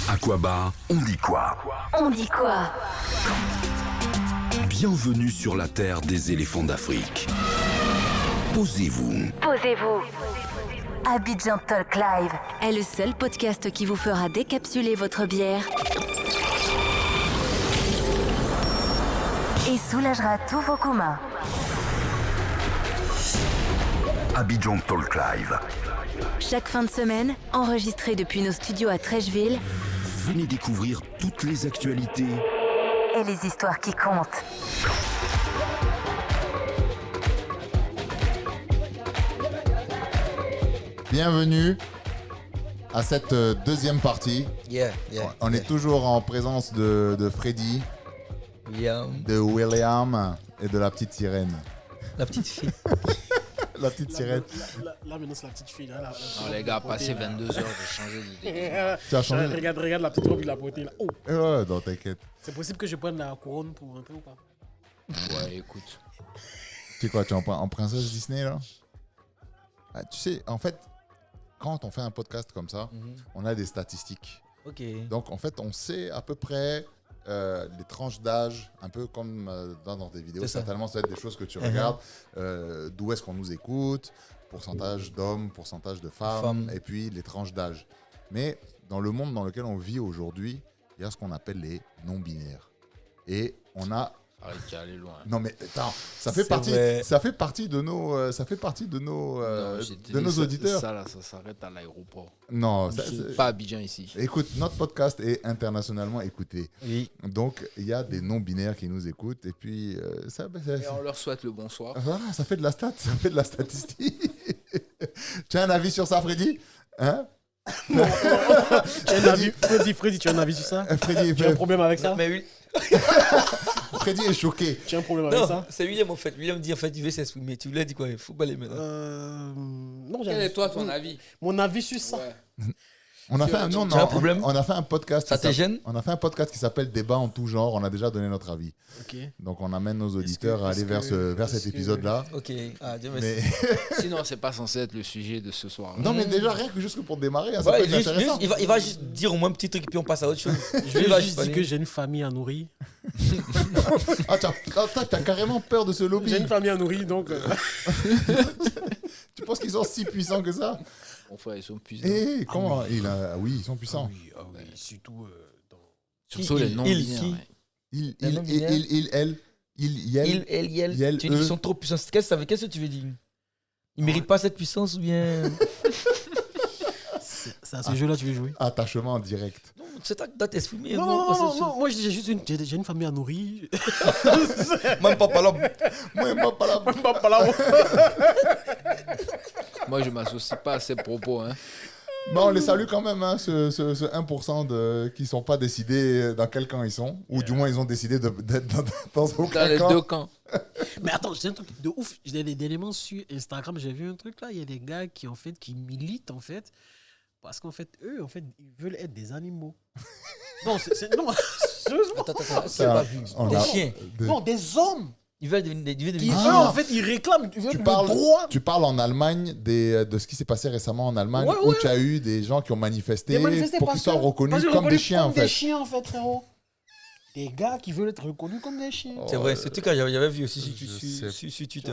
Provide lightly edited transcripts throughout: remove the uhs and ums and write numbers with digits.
Aquabar, on dit quoi? On dit quoi? Bienvenue sur la terre des éléphants d'Afrique. Posez-vous. Posez-vous. Abidjan Talk Live est le seul podcast qui vous fera décapsuler votre bière et soulagera tous vos communs. Abidjan Talk Live. Chaque fin de semaine, enregistré depuis nos studios à Trècheville, Venez découvrir toutes les actualités et les histoires qui comptent. Bienvenue à cette deuxième partie. Yeah. On est toujours en présence de Freddy, William, de William et de la petite sirène. la petite fille. La petite sirène. Là, maintenant, c'est la petite fille. Là, Non, les gars, passé 22 heures de changer d'idée. Tu as changé. Regarde la petite robe, il a portée là. Oh, Ouais, non, t'inquiète. c'est possible que je prenne la couronne pour rentrer ou pas? Ouais, écoute. Tu sais quoi, tu es en princesse Disney là? Ah, tu sais, en fait, quand on fait un podcast comme ça, on a des statistiques. Ok. Donc, en fait, on sait à peu près les tranches d'âge, un peu comme dans tes vidéos. C'est ça. Certainement, ça va être des choses que tu regardes. D'où est-ce qu'on nous écoute, pourcentage d'hommes, pourcentage de femmes, et puis les tranches d'âge. Mais dans le monde dans lequel on vit aujourd'hui, il y a ce qu'on appelle les non-binaires. Et on a... Arrête d'y aller loin. Non mais attends, ça fait partie de nos Non, j'ai dit de nos ça- auditeurs. Ça, là, ça s'arrête à l'aéroport. Non, C'est pas Abidjan ici. écoute, notre podcast est internationalement écouté. Oui. Donc, il y a des non-binaires qui nous écoutent. Et puis, Et on leur souhaite le bonsoir. voilà, ça fait de la stat, ça fait de la statistique. Tu as un avis sur ça, Freddy? Hein? Tu as un avis, Freddy, tu as un avis sur ça? Freddy, Tu as un problème avec ça? Mais oui. Freddy est choqué. Tu as un problème avec Non, ça? c'est William en fait. William dit en fait, il veut s'exprimer. Tu lui as dit quoi? Il faut baler maintenant. Non, Quel est toi ton avis? Mon avis sur ça? Ouais. On a fait Tu as un problème? on a fait un podcast. Ça qui te s'appelle- gêne? On a fait un podcast qui s'appelle Débat en tout genre. On a déjà donné notre avis. Ok. Donc, on amène nos auditeurs à aller vers cet est-ce que- épisode-là. Ok. Ah, Dieu merci. Mais Sinon, c'est pas censé être le sujet de ce soir. non, mais déjà rien que juste pour démarrer, hein, ça Ouais, peut être juste, intéressant. il va juste dire au moins un petit truc et puis on passe à autre chose. Je Il va vais juste dire parler. que j'ai une famille à nourrir. Ah, t'as carrément peur de ce lobby. J'ai une famille à nourrir, donc... Tu penses qu'ils sont si puissants que ça? Mon frère, ils sont puissants. Eh, comment oui, ils sont puissants. oui, surtout dans... Surtout les noms il, binaires. qui Ouais. Il, Un homme binaire. elle, Il, elle, Yel, tu dis eux. qu'ils sont trop puissants. Qu'est-ce que tu veux dire? Ils méritent pas cette puissance ou bien. C'est à ce jeu-là que tu veux jouer? Attachement en direct. C'est toi qui dois t'exprimer. Non, moi j'ai juste j'ai une famille à nourrir. Même pas par là. Moi, pas là. Pas là. Moi, je m'associe pas à ces propos. Hein. Bon, on les salue quand même, hein, ce 1% qui ne sont pas décidés dans quel camp ils sont. Ou du moins, ils ont décidé d'être dans Dans aucun les camp. deux camps. Mais attends, j'ai un truc de ouf. J'ai des éléments sur Instagram. J'ai vu un truc là. Il y a des gars qui militent en fait. Parce qu'en fait, eux, en fait, ils veulent être des animaux. Non, non, sérieusement. Attends, c'est Ça, pas vu. on Des a- chiens. Non, des hommes. Ils veulent devenir. Qui, Ah. eux, en fait, ils réclament Tu le parles, droit. tu parles en Allemagne de ce qui s'est passé récemment en Allemagne Ouais, où ouais. tu as eu des gens qui ont manifesté Des manifestés pour qu'ils soient reconnus comme des chiens en Des fait. chiens, en fait, frérot. Des gars qui veulent être reconnus comme des chiens. C'est vrai, c'est tout cas, j'avais vu aussi Je sais. sur Twitter.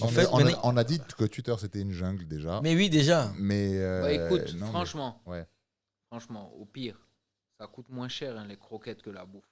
En fait, maintenant- on a dit que Twitter c'était une jungle déjà. Mais oui, déjà. Mais Bah, écoute, non, mais- franchement, ouais. franchement, au pire, ça coûte moins cher hein, les croquettes que la bouffe.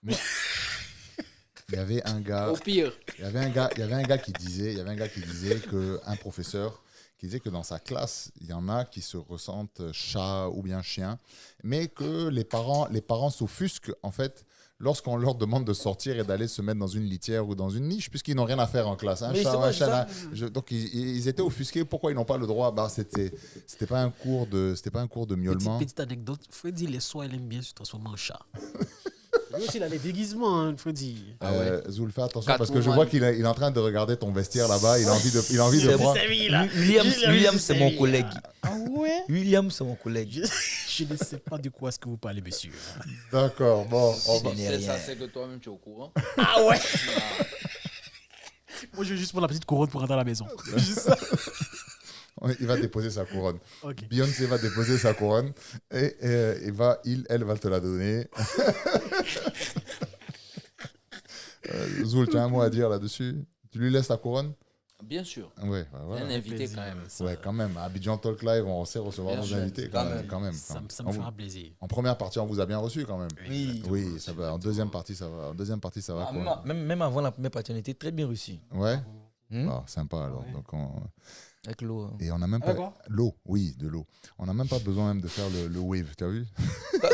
Il y avait un gars. Au pire. Il y avait un gars qui disait que un professeur qui disait que dans sa classe, il y en a qui se ressentent chat ou bien chien, mais que les parents s'offusquent en fait lorsqu'on leur demande de sortir et d'aller se mettre dans une litière ou dans une niche puisqu'ils n'ont rien à faire en classe. Un Mais chat, c'est vrai, un chat, ça. donc ils étaient offusqués. Pourquoi ils n'ont pas le droit? Bah c'était pas un cours de miaulement. Petite anecdote. Freddy, les soirs, il aime bien se transformer en chat. Lui aussi, il a des déguisements, hein, Freddy. Ah ouais. Zoul, fais attention parce que je Catwoman. vois qu'il est en train de regarder ton vestiaire là-bas. Il a envie de prendre. William, c'est mon collègue. Ah ouais? William, c'est mon collègue. Je ne sais pas de quoi est-ce que vous parlez, monsieur. D'accord, bon. C'est ça, c'est que toi-même tu es au courant. Ah ouais? Moi, je vais juste prendre la petite couronne pour rentrer à la maison. Juste ça. Il va déposer sa couronne. Ok. Beyoncé va déposer sa couronne et elle va te la donner. Zoul, tu as un mot à dire là-dessus? Tu lui laisses la couronne? Bien sûr. Ouais, C'est un invité quand même. Ouais, quand même. À Abidjan Talk Live, on sait recevoir Bien nos sûr. invités quand même. Ça me fera plaisir. En première partie, on vous a bien reçu quand même. Oui. Oui, ça va. En deuxième partie, ça va. En deuxième partie, ça va. Ah, quoi. même avant la première partie, on était très bien reçus. Ouais. Hmm? Ah, sympa alors. Ouais. Donc Avec l'eau. hein. Et on n'a même Ah, pas quoi l'eau. Oui, de l'eau. On n'a même pas besoin même de faire le wave. Tu as vu?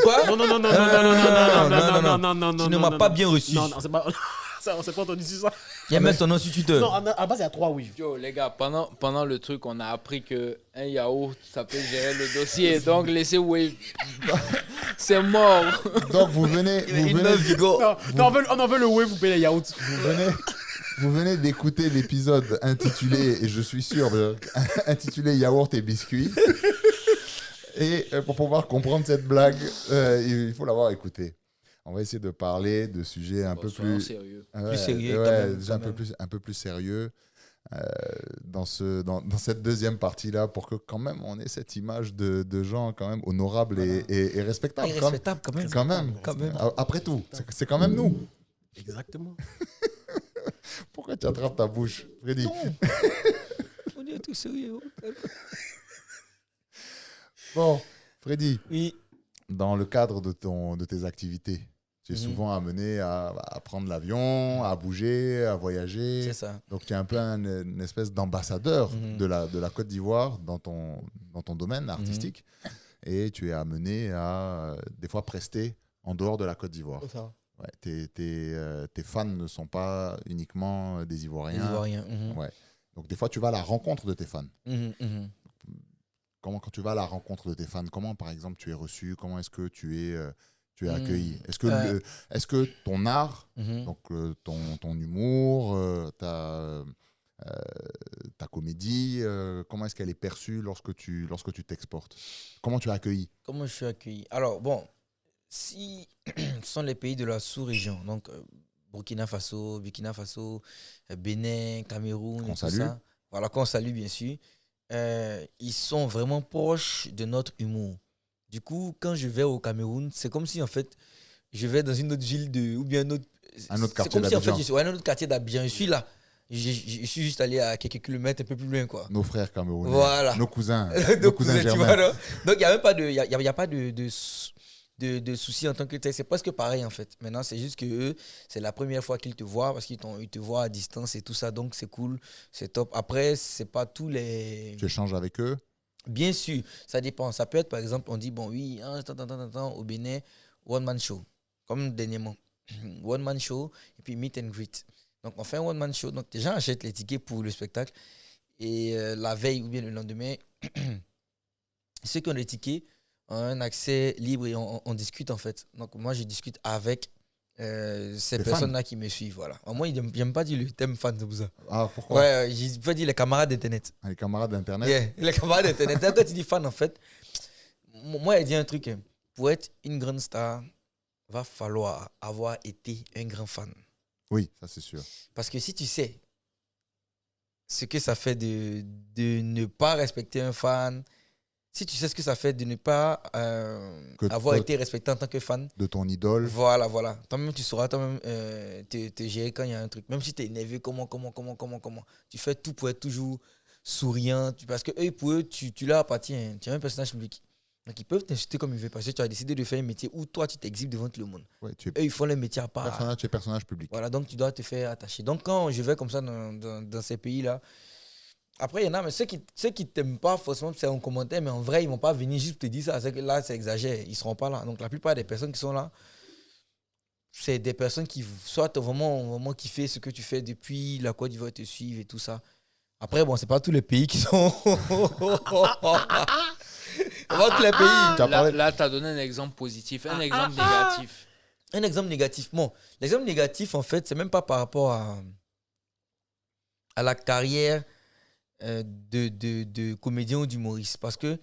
Quoi? Non. Tu ne m'as pas bien reçu. Non, c'est pas. On s'est pas entendu sur ça. Il y a même son nom sur Twitter. Non, à la base, il y a 3 waves. Yo, les gars, pendant le truc, on a appris qu'un yaourt, ça peut gérer le dossier. Donc, laissez Wave. C'est mort. Donc vous venez. Non, on en veut le wave, vous payez les yaourts. Vous venez d'écouter l'épisode intitulé, et je suis sûr, intitulé Yaourt et biscuits. Et pour pouvoir comprendre cette blague, il faut l'avoir écouté. On va essayer de parler de sujets un peu Soyons plus sérieux. Plus sérieux, ouais, quand même, déjà quand même. un peu plus sérieux dans cette deuxième partie-là, pour que quand même on ait cette image de gens quand même honorables et respectables. Irrespectable quand même. Quand même. Quand même. Après tout, c'est quand même nous. Exactement. Pourquoi tu attrapes ta bouche, Freddy? On est tous sérieux. Bon, Freddy, Oui. dans le cadre de tes activités, tu es Mhm. souvent amené à prendre l'avion, à bouger, à voyager. C'est ça. Donc, tu es un peu une espèce d'ambassadeur Mhm. de la Côte d'Ivoire dans ton domaine artistique. Et tu es amené à, des fois, prester en dehors de la Côte d'Ivoire. Ouais, tes fans ne sont pas uniquement des Les Ivoiriens. Ivoiriens. Ouais. Donc, des fois, tu vas à la rencontre de tes fans. Quand tu vas à la rencontre de tes fans, comment, par exemple, tu es reçu? Comment est-ce que tu es accueilli? Est-ce que ton art, donc ton humour, ta comédie, comment est-ce qu'elle est perçue lorsque tu t'exportes? Comment tu es accueilli? Comment je suis accueilli? Alors, bon, si ce sont les pays de la sous-région, donc Burkina Faso, Bénin, Cameroun, Qu'on et tout salue. ça, voilà, qu'on salue bien sûr, ils sont vraiment proches de notre humour. Du coup, quand je vais au Cameroun, c'est comme si en fait, je vais dans une autre ville ou bien un autre quartier c'est comme si en fait, d'Abidjan. je suis un autre quartier d'Abidjan. Je suis là. Je suis juste allé à quelques kilomètres un peu plus loin, quoi. Nos frères camerounais, Voilà. nos cousins, Donc, nos cousins tu germains. vois, non. Donc, il n'y a même pas y a pas de soucis en tant que tel. C'est presque pareil, en fait. Maintenant, c'est juste que eux, c'est la première fois qu'ils te voient parce qu'ils te voient à distance et tout ça. Donc, c'est cool, c'est top. Après, c'est pas tous les... Tu échanges avec eux? Bien sûr, ça dépend. Ça peut être, par exemple, on dit, bon, oui, au Bénin, one-man show, comme dernièrement. One-man show et puis meet and greet. Donc, on fait un one-man show. Donc, les gens achètent les tickets pour le spectacle. Et la veille ou bien le lendemain, ceux qui ont les tickets ont un accès libre et on discute, en fait. Donc, moi, je discute avec ces Les personnes-là qui me suivent. Voilà. Moi, j'aime pas dire le thème fan, c'est pour ça. Ah, pourquoi? Ouais, j'ai pas dit les camarades d'Internet. Les camarades d'Internet? Yeah, les camarades d'Internet. Quand tu dis fan, en fait, moi, il dit un truc. Hein. Pour être une grande star, va falloir avoir été un grand fan. Oui, ça c'est sûr. Parce que si tu sais ce que ça fait de ne pas respecter un fan, si tu sais ce que ça fait de ne pas avoir été respecté en tant que fan, de ton idole. Voilà. Toi-même, tu sauras toi-même te gérer quand il y a un truc. Même si tu es énervé, comment. Tu fais tout pour être toujours souriant. Parce que eux, pour eux, tu leur appartiens. Tu es un personnage public. Donc, ils peuvent t'insulter comme ils veulent parce que tu as décidé de faire un métier où toi, tu t'exhibes devant tout le monde. Ouais, Eux, ils font leur métier à part. Tu es personnage public. Voilà, donc tu dois te faire attacher. Donc, quand je vais comme ça dans ces pays-là, après, il y en a, mais ceux qui ne t'aiment pas, forcément, c'est en commentaire, mais en vrai, ils ne vont pas venir juste te dire ça. C'est que là, c'est exagéré. Ils ne seront pas là. Donc, la plupart des personnes qui sont là, c'est des personnes qui soit vraiment kiffé ce que tu fais depuis la Côte d'Ivoire te suivent et tout ça. Après, bon, c'est pas tous les pays qui sont. Pas tous les pays. Là, tu as donné un exemple positif, un exemple négatif. Un exemple négatif. Bon, l'exemple négatif, en fait, c'est même pas par rapport à la carrière de comédien ou d'humoriste. Parce que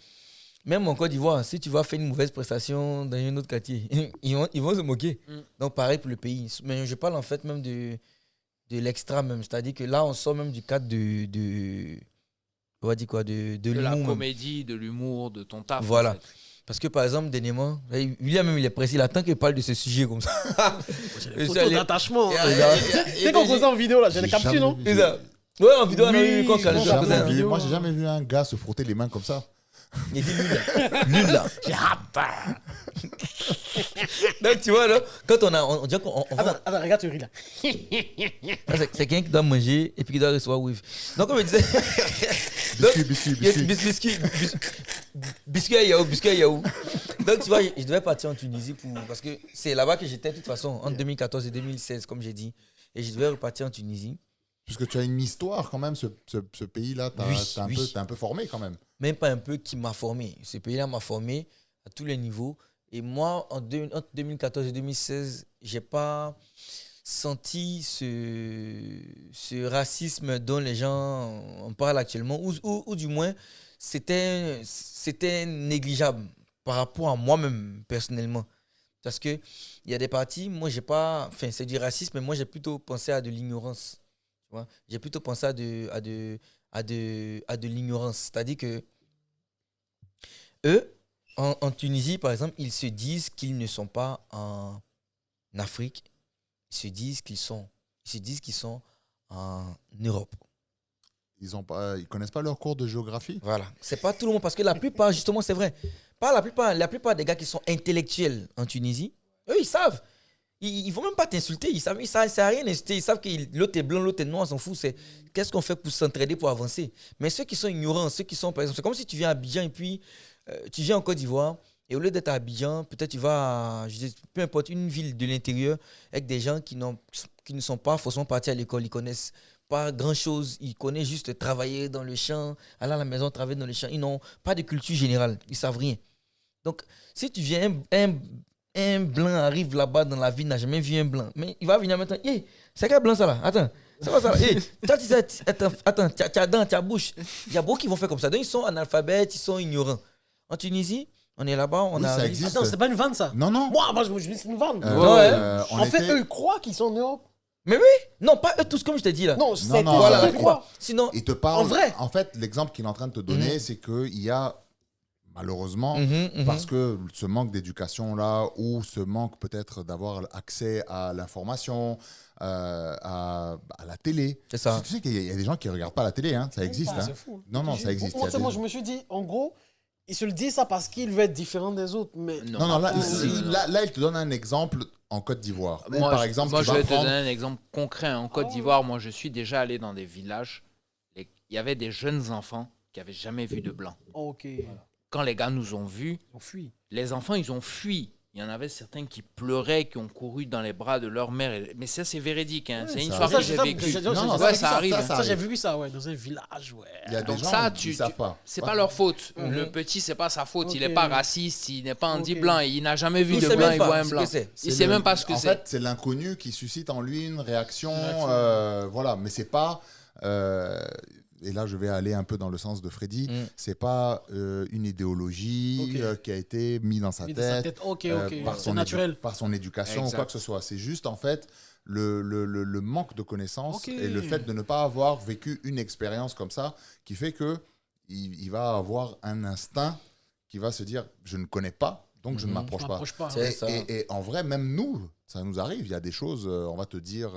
même en Côte d'Ivoire, si tu vas faire une mauvaise prestation dans un autre quartier, ils vont se moquer. Donc, pareil pour le pays. Mais je parle en fait même de l'extra même. C'est-à-dire que là, on sort même du cadre on va dire quoi, de la l'humour. comédie, de l'humour, de ton taf. Voilà. En fait. Parce que par exemple, dernièrement, William même il est précis, il attend qu'il parle de ce sujet comme ça. Des photos d'attachement. Et Tu sais qu'on faisait en vidéo là, j'ai les captures, non? C'est ça. Ouais, en vidéo, on a Oui, eu quand j'ai Khaled jamais faisait un vu. Moi, j'ai jamais vu un gars se frotter les mains comme ça. Il dit lui là. J'ai hâte. Donc tu vois là, quand on dit qu'on va. Attends, regarde, tu ris là. C'est quelqu'un qui doit manger et puis qui doit recevoir with. Donc comme je disais. Biscuit à Yahoo. Donc tu vois, je devais partir en Tunisie parce que c'est là-bas que j'étais de toute façon entre 2014 et 2016 comme j'ai dit. Et je devais repartir en Tunisie. Puisque tu as une histoire quand même, ce pays-là, t'es un peu formé quand même. Même pas un peu qui m'a formé. Ce pays-là m'a formé à tous les niveaux. Et moi, entre 2014 et 2016, j'ai pas senti ce racisme dont les gens en parlent actuellement, ou du moins, c'était négligeable par rapport à moi-même, personnellement. Parce qu'il y a des parties, moi, j'ai pas... Enfin, c'est du racisme, mais moi, j'ai plutôt pensé à de l'ignorance. Tu vois? J'ai plutôt pensé à de l'ignorance. C'est-à-dire que eux, en Tunisie, par exemple, ils se disent qu'ils ne sont pas en Afrique. Ils se disent qu'ils sont en Europe. Ils connaissent pas leur cours de géographie. Voilà. C'est pas tout le monde, parce que la plupart, justement, c'est vrai. Pas la plupart des gars qui sont intellectuels en Tunisie, eux, ils savent. Ils vont même pas t'insulter. Ils savent, ça sert à rien d'insulter. Ils savent que l'autre est blanc, l'autre est noir, on s'en fout. C'est qu'est-ce qu'on fait pour s'entraider, pour avancer. Mais ceux qui sont ignorants, ceux qui sont, par exemple, c'est comme si tu viens à Abidjan et puis tu viens en Côte d'Ivoire et au lieu d'être à Abidjan, peut-être tu vas à, peu importe, une ville de l'intérieur avec des gens qui ne sont pas forcément partis à l'école. Ils connaissent pas grand-chose. Ils connaissent juste travailler dans le champ, aller à la maison, travailler dans le champ. Ils n'ont pas de culture générale. Ils savent rien. Donc, si tu viens, un blanc arrive là-bas dans la ville, n'a jamais vu un blanc. Mais il va venir maintenant. Hey, c'est quel blanc ça là? Attends, c'est quoi ça là? Hey, toi, tu sais, attends, tu as dents, tu as bouche. Il y a beaucoup qui vont faire comme ça. Donc, ils sont analphabètes, ils sont ignorants. En Tunisie, on est là-bas, on a. Ça existe. Attends, c'est pas une vanne ça? Non. Moi, je me dis c'est une vanne. En fait, eux, ils croient qu'ils sont en Europe. Mais oui! Non, pas eux tous, comme je t'ai dit là. Non, c'est voilà, ils croient. Sinon. Il te parle. En vrai. En fait, l'exemple qu'il est en train de te donner, c'est qu'il y a, malheureusement, Mhm. parce que ce manque d'éducation là, ou ce manque peut-être d'avoir accès à l'information, à la télé. C'est ça. Tu sais qu'il y a des gens qui ne regardent pas la télé, hein, ça existe. Ah, Hein. c'est fou. Non, ça existe. Il y a Moi, des- je me suis dit, en gros, ils se le disent ça parce qu'ils veulent être différents des autres. Mais Non, là, il te donne un exemple en Côte d'Ivoire. Où, Moi, par exemple, moi tu je vas vais te prendre- donner un exemple concret. En Côte d'Ivoire, moi, je suis déjà allé dans des villages. Il y avait des jeunes enfants qui n'avaient jamais vu de blanc. ok, Quand les gars nous ont vus, on fuit. les enfants, ils ont fui. Il y en avait certains qui pleuraient, qui ont couru dans les bras de leur mère. Mais ça, c'est véridique. Hein. C'est une ça- histoire ça, que j'ai vécue. Ouais, ça arrive. ça Ça, arrive. j'ai vu ça, ouais, dans un village, ouais. Il y a des Donc gens ça, qui ne savent pas. c'est pas leur faute. Le petit, c'est pas sa faute. Il n'est Ok. pas raciste, il n'est pas Ok. anti-blanc, il n'a jamais vu Il de sait blanc, même il pas voit un ce blanc. que c'est. Il sait même pas ce que En c'est. fait, c'est l'inconnu qui suscite en lui une réaction. Voilà, mais c'est pas. Et là, je vais aller un peu dans le sens de Freddy. C'est pas une idéologie qui a été mise dans sa Mis dans sa tête, tête, ok, par c'est son naturel. par son éducation Exact. ou quoi que ce soit. C'est juste en fait le manque de connaissances Ok. et le fait de ne pas avoir vécu une expérience comme ça qui fait que il va avoir un instinct qui va se dire je ne connais pas donc je ne m'approche Je pas. m'approche pas. C'est Et, ça. et en vrai, même nous, ça nous arrive. Il y a des choses, on va te dire,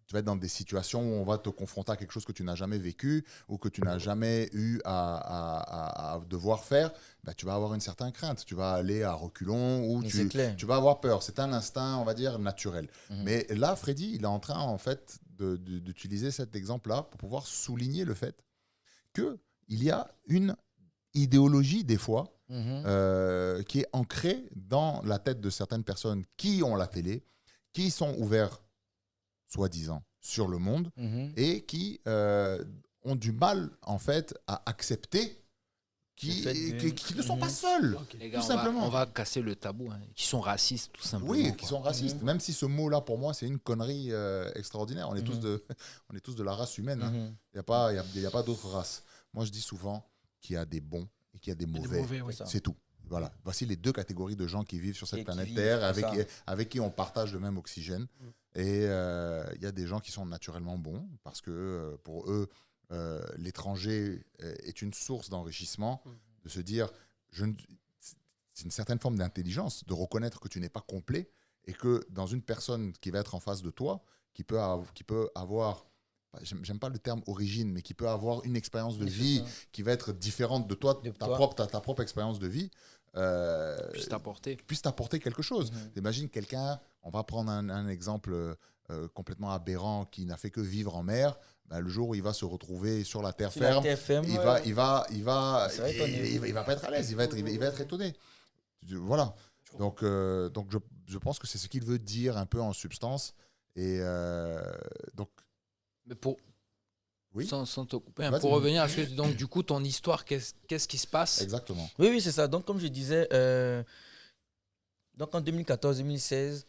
tu vas être dans des situations où on va te confronter à quelque chose que tu n'as jamais vécu ou que tu n'as jamais eu à devoir faire. Bah, tu vas avoir une certaine crainte. Tu vas aller à reculons ou Mais c'est clair. tu vas avoir peur. C'est un instinct, on va dire, naturel. Mais là, Freddy, il est en train, en fait, d'utiliser cet exemple-là pour pouvoir souligner le fait qu'il y a une idéologie, des fois, qui est ancrée dans la tête de certaines personnes qui ont la télé, qui sont ouverts, soi-disant, sur le monde et qui ont du mal, en fait, à accepter qui ne sont pas seuls, Les gars, tout simplement. on va casser le tabou. Hein. Qui sont racistes, tout simplement. Oui, quoi. qui sont racistes. Même si ce mot-là, pour moi, c'est une connerie extraordinaire. On est tous de la race humaine. Hein. Il n'y a pas d'autre race. Moi, je dis souvent qu'il y a des bons et qu'il y a des mauvais. Oui. C'est tout. Voilà. Voici les deux catégories de gens qui vivent sur cette Et qui planète vivent Terre, comme avec qui on partage le même oxygène. Et il y a des gens qui sont naturellement bons parce que pour eux, l'étranger est une source d'enrichissement, de se dire, c'est une certaine forme d'intelligence, de reconnaître que tu n'es pas complet et que dans une personne qui va être en face de toi, qui peut avoir, j'aime pas le terme origine, mais qui peut avoir une expérience de vie qui va être différente de toi, ta propre expérience de vie, puisse t'apporter quelque chose. Imagine quelqu'un, on va prendre un exemple complètement aberrant qui n'a fait que vivre en mer. Le jour où il va se retrouver sur la terre ferme, il va pas être à l'aise, il va être étonné. Voilà. Donc je pense que c'est ce qu'il veut dire un peu en substance. Et donc. Mais sans te couper, pour revenir à ce que donc du coup ton histoire, qu'est-ce qui se passe? Exactement. Oui, c'est ça. Donc comme je disais, donc en 2014-2016,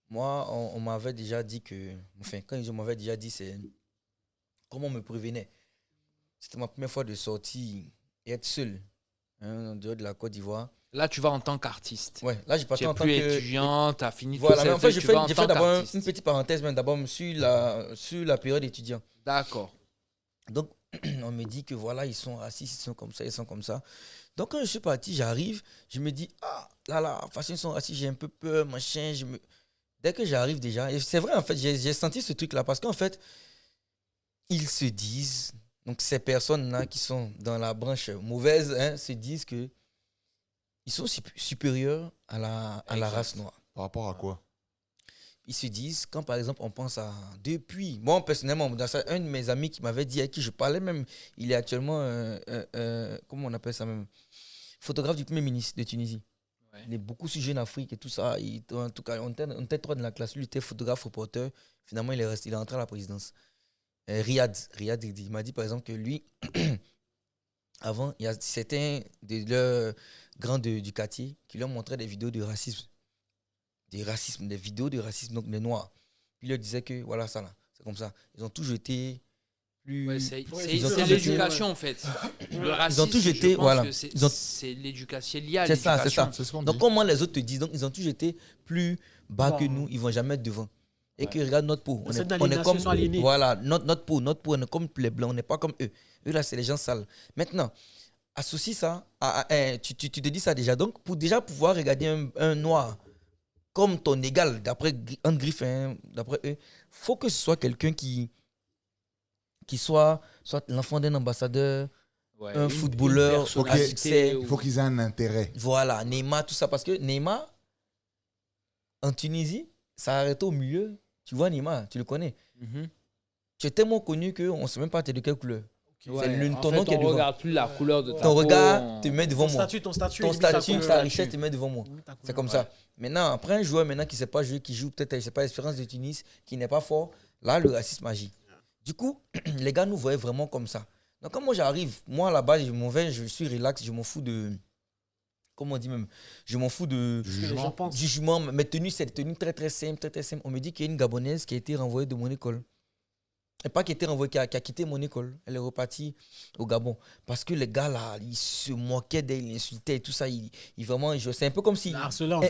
moi on m'avait déjà dit que, quand on m'avait déjà dit, c'est comment on me prévenait. C'était ma première fois de sortir et être seul en dehors de la Côte d'Ivoire. Là, tu vas en tant qu'artiste. Ouais, là, j'ai parti en tant que... que... étudiant, tu as fini voilà, tout ça. En fait, j'ai fait d'abord une petite parenthèse, même d'abord sur la période étudiant. D'accord. Donc, on me dit que voilà, ils sont racistes, ils sont comme ça, ils sont comme ça. Donc, quand je suis parti, j'arrive, je me dis, de toute façon, ils sont racistes, j'ai un peu peur, machin. Dès que j'arrive déjà, et c'est vrai, en fait, j'ai senti ce truc-là, parce qu'en fait, ils se disent, donc ces personnes-là qui sont dans la branche mauvaise, se disent que ils sont supérieurs à la race noire. Par rapport à quoi? Ils se disent, quand par exemple on pense à... Depuis, moi personnellement, un de mes amis qui m'avait dit, à qui je parlais même, il est actuellement, comment on appelle ça même, photographe du Premier ministre de Tunisie. Ouais. Il est beaucoup sujet en Afrique et tout ça. En tout cas, on était trois dans la classe. Lui, il était photographe, reporter. Finalement, il est rentré à la présidence. Riyad, il m'a dit par exemple que lui, avant, c'était de leurs grands du quartier qui leur montrait des vidéos de racisme. Des vidéos de racisme, donc les noirs. Il leur disait que voilà, ça là, c'est comme ça. Ils ont toujours été plus. Ouais, c'est l'éducation en fait. Le racisme, ils ont toujours été. Voilà. C'est l'éducation liée à l'éducation. C'est ça. Donc, comment les autres te disent, donc, ils ont toujours été plus bas que nous, ils ne vont jamais être devant. Et que regarde notre peau. On est comme. Voilà, notre peau, on est comme les blancs, on n'est pas comme eux. Eux là, c'est les gens sales. Maintenant, associe ça tu te dis ça déjà. Donc, pour déjà pouvoir regarder un noir comme ton égal, d'après Anne Griffin, d'après eux, il faut que ce soit quelqu'un qui soit l'enfant d'un ambassadeur, un footballeur à succès. Il faut qu'ils aient un intérêt. Voilà, Neymar, tout ça. Parce que Neymar, en Tunisie, ça a arrêté au milieu. Tu vois Neymar, tu le connais. Tu es tellement connu qu'on ne sait même pas t'es de quelle couleur. Ouais, c'est ton nom qui est devant. On ne regarde plus la couleur de ta peau. Ton regard te met devant moi. Ton statut, ta richesse te met devant moi. C'est comme ça. Maintenant, après un joueur qui ne sait pas jouer, qui joue peut-être, je ne sais pas, l'Espérance de Tunis, qui n'est pas fort, là, le racisme agit. Du coup, les gars nous voyaient vraiment comme ça. Donc, quand moi j'arrive, moi là-bas, je suis relax, je m'en fous de. Comment on dit même? Je m'en fous de jugement. Mes tenues, c'est des tenues très très simples, très très simples. On me dit qu'il y a une Gabonaise qui a été renvoyée de mon école. Et pas qui a été renvoyée, qui a quitté mon école. Elle est repartie au Gabon. Parce que les gars là, ils se moquaient d'elle, ils insultaient et tout ça. C'est un peu comme si.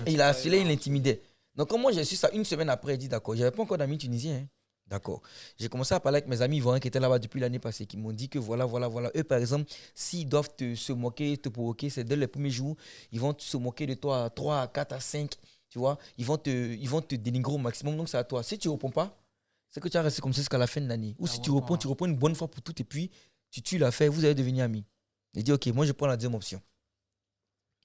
Il a harcelé, il l'intimidait. Donc, quand moi j'ai su ça, une semaine après, il dit d'accord. Je n'avais pas encore d'amis tunisiens. D'accord. J'ai commencé à parler avec mes amis ivoiriens qui étaient là-bas depuis l'année passée, qui m'ont dit que voilà. Eux, par exemple, s'ils doivent se moquer, te provoquer, c'est dès les premiers jours, ils vont se moquer de toi à 3, à 4, à 5. Tu vois, ils vont te dénigrer au maximum. Donc, c'est à toi. Si tu ne réponds pas, c'est que tu as resté comme ça jusqu'à la fin de l'année. Ou si tu réponds une bonne fois pour toutes et puis tu tues l'affaire, vous allez devenir amis. J'ai dit, OK, moi, je prends la deuxième option.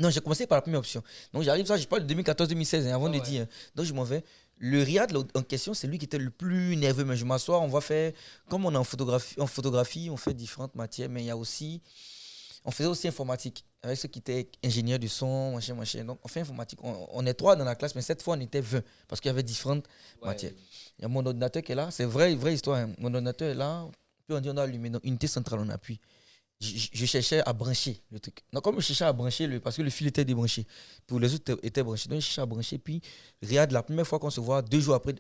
Non, j'ai commencé par la première option. Donc, j'arrive, ça, je parle de 2014-2016, avant de dire. Donc, je m'en vais. Le Riyad, en question, c'est lui qui était le plus nerveux. Mais je m'assois, on va faire, comme on est en photographie, on fait différentes matières, mais il y a aussi, on faisait aussi informatique, avec ceux qui étaient ingénieurs du son, machin. Donc, on fait informatique. On est 3 dans la classe, mais cette fois, on était 20, parce qu'il y avait différentes matières. Il y a mon ordinateur qui est là, c'est vraie histoire. Hein. Mon ordinateur est là, puis on dit on a allumé, donc unité centrale, on appuie. Je cherchais à brancher le truc. Donc, comme je cherchais à brancher, parce que le fil était débranché, pour les autres étaient branchés, donc je cherchais à brancher. Puis, regarde, la première fois qu'on se voit, 2 jours après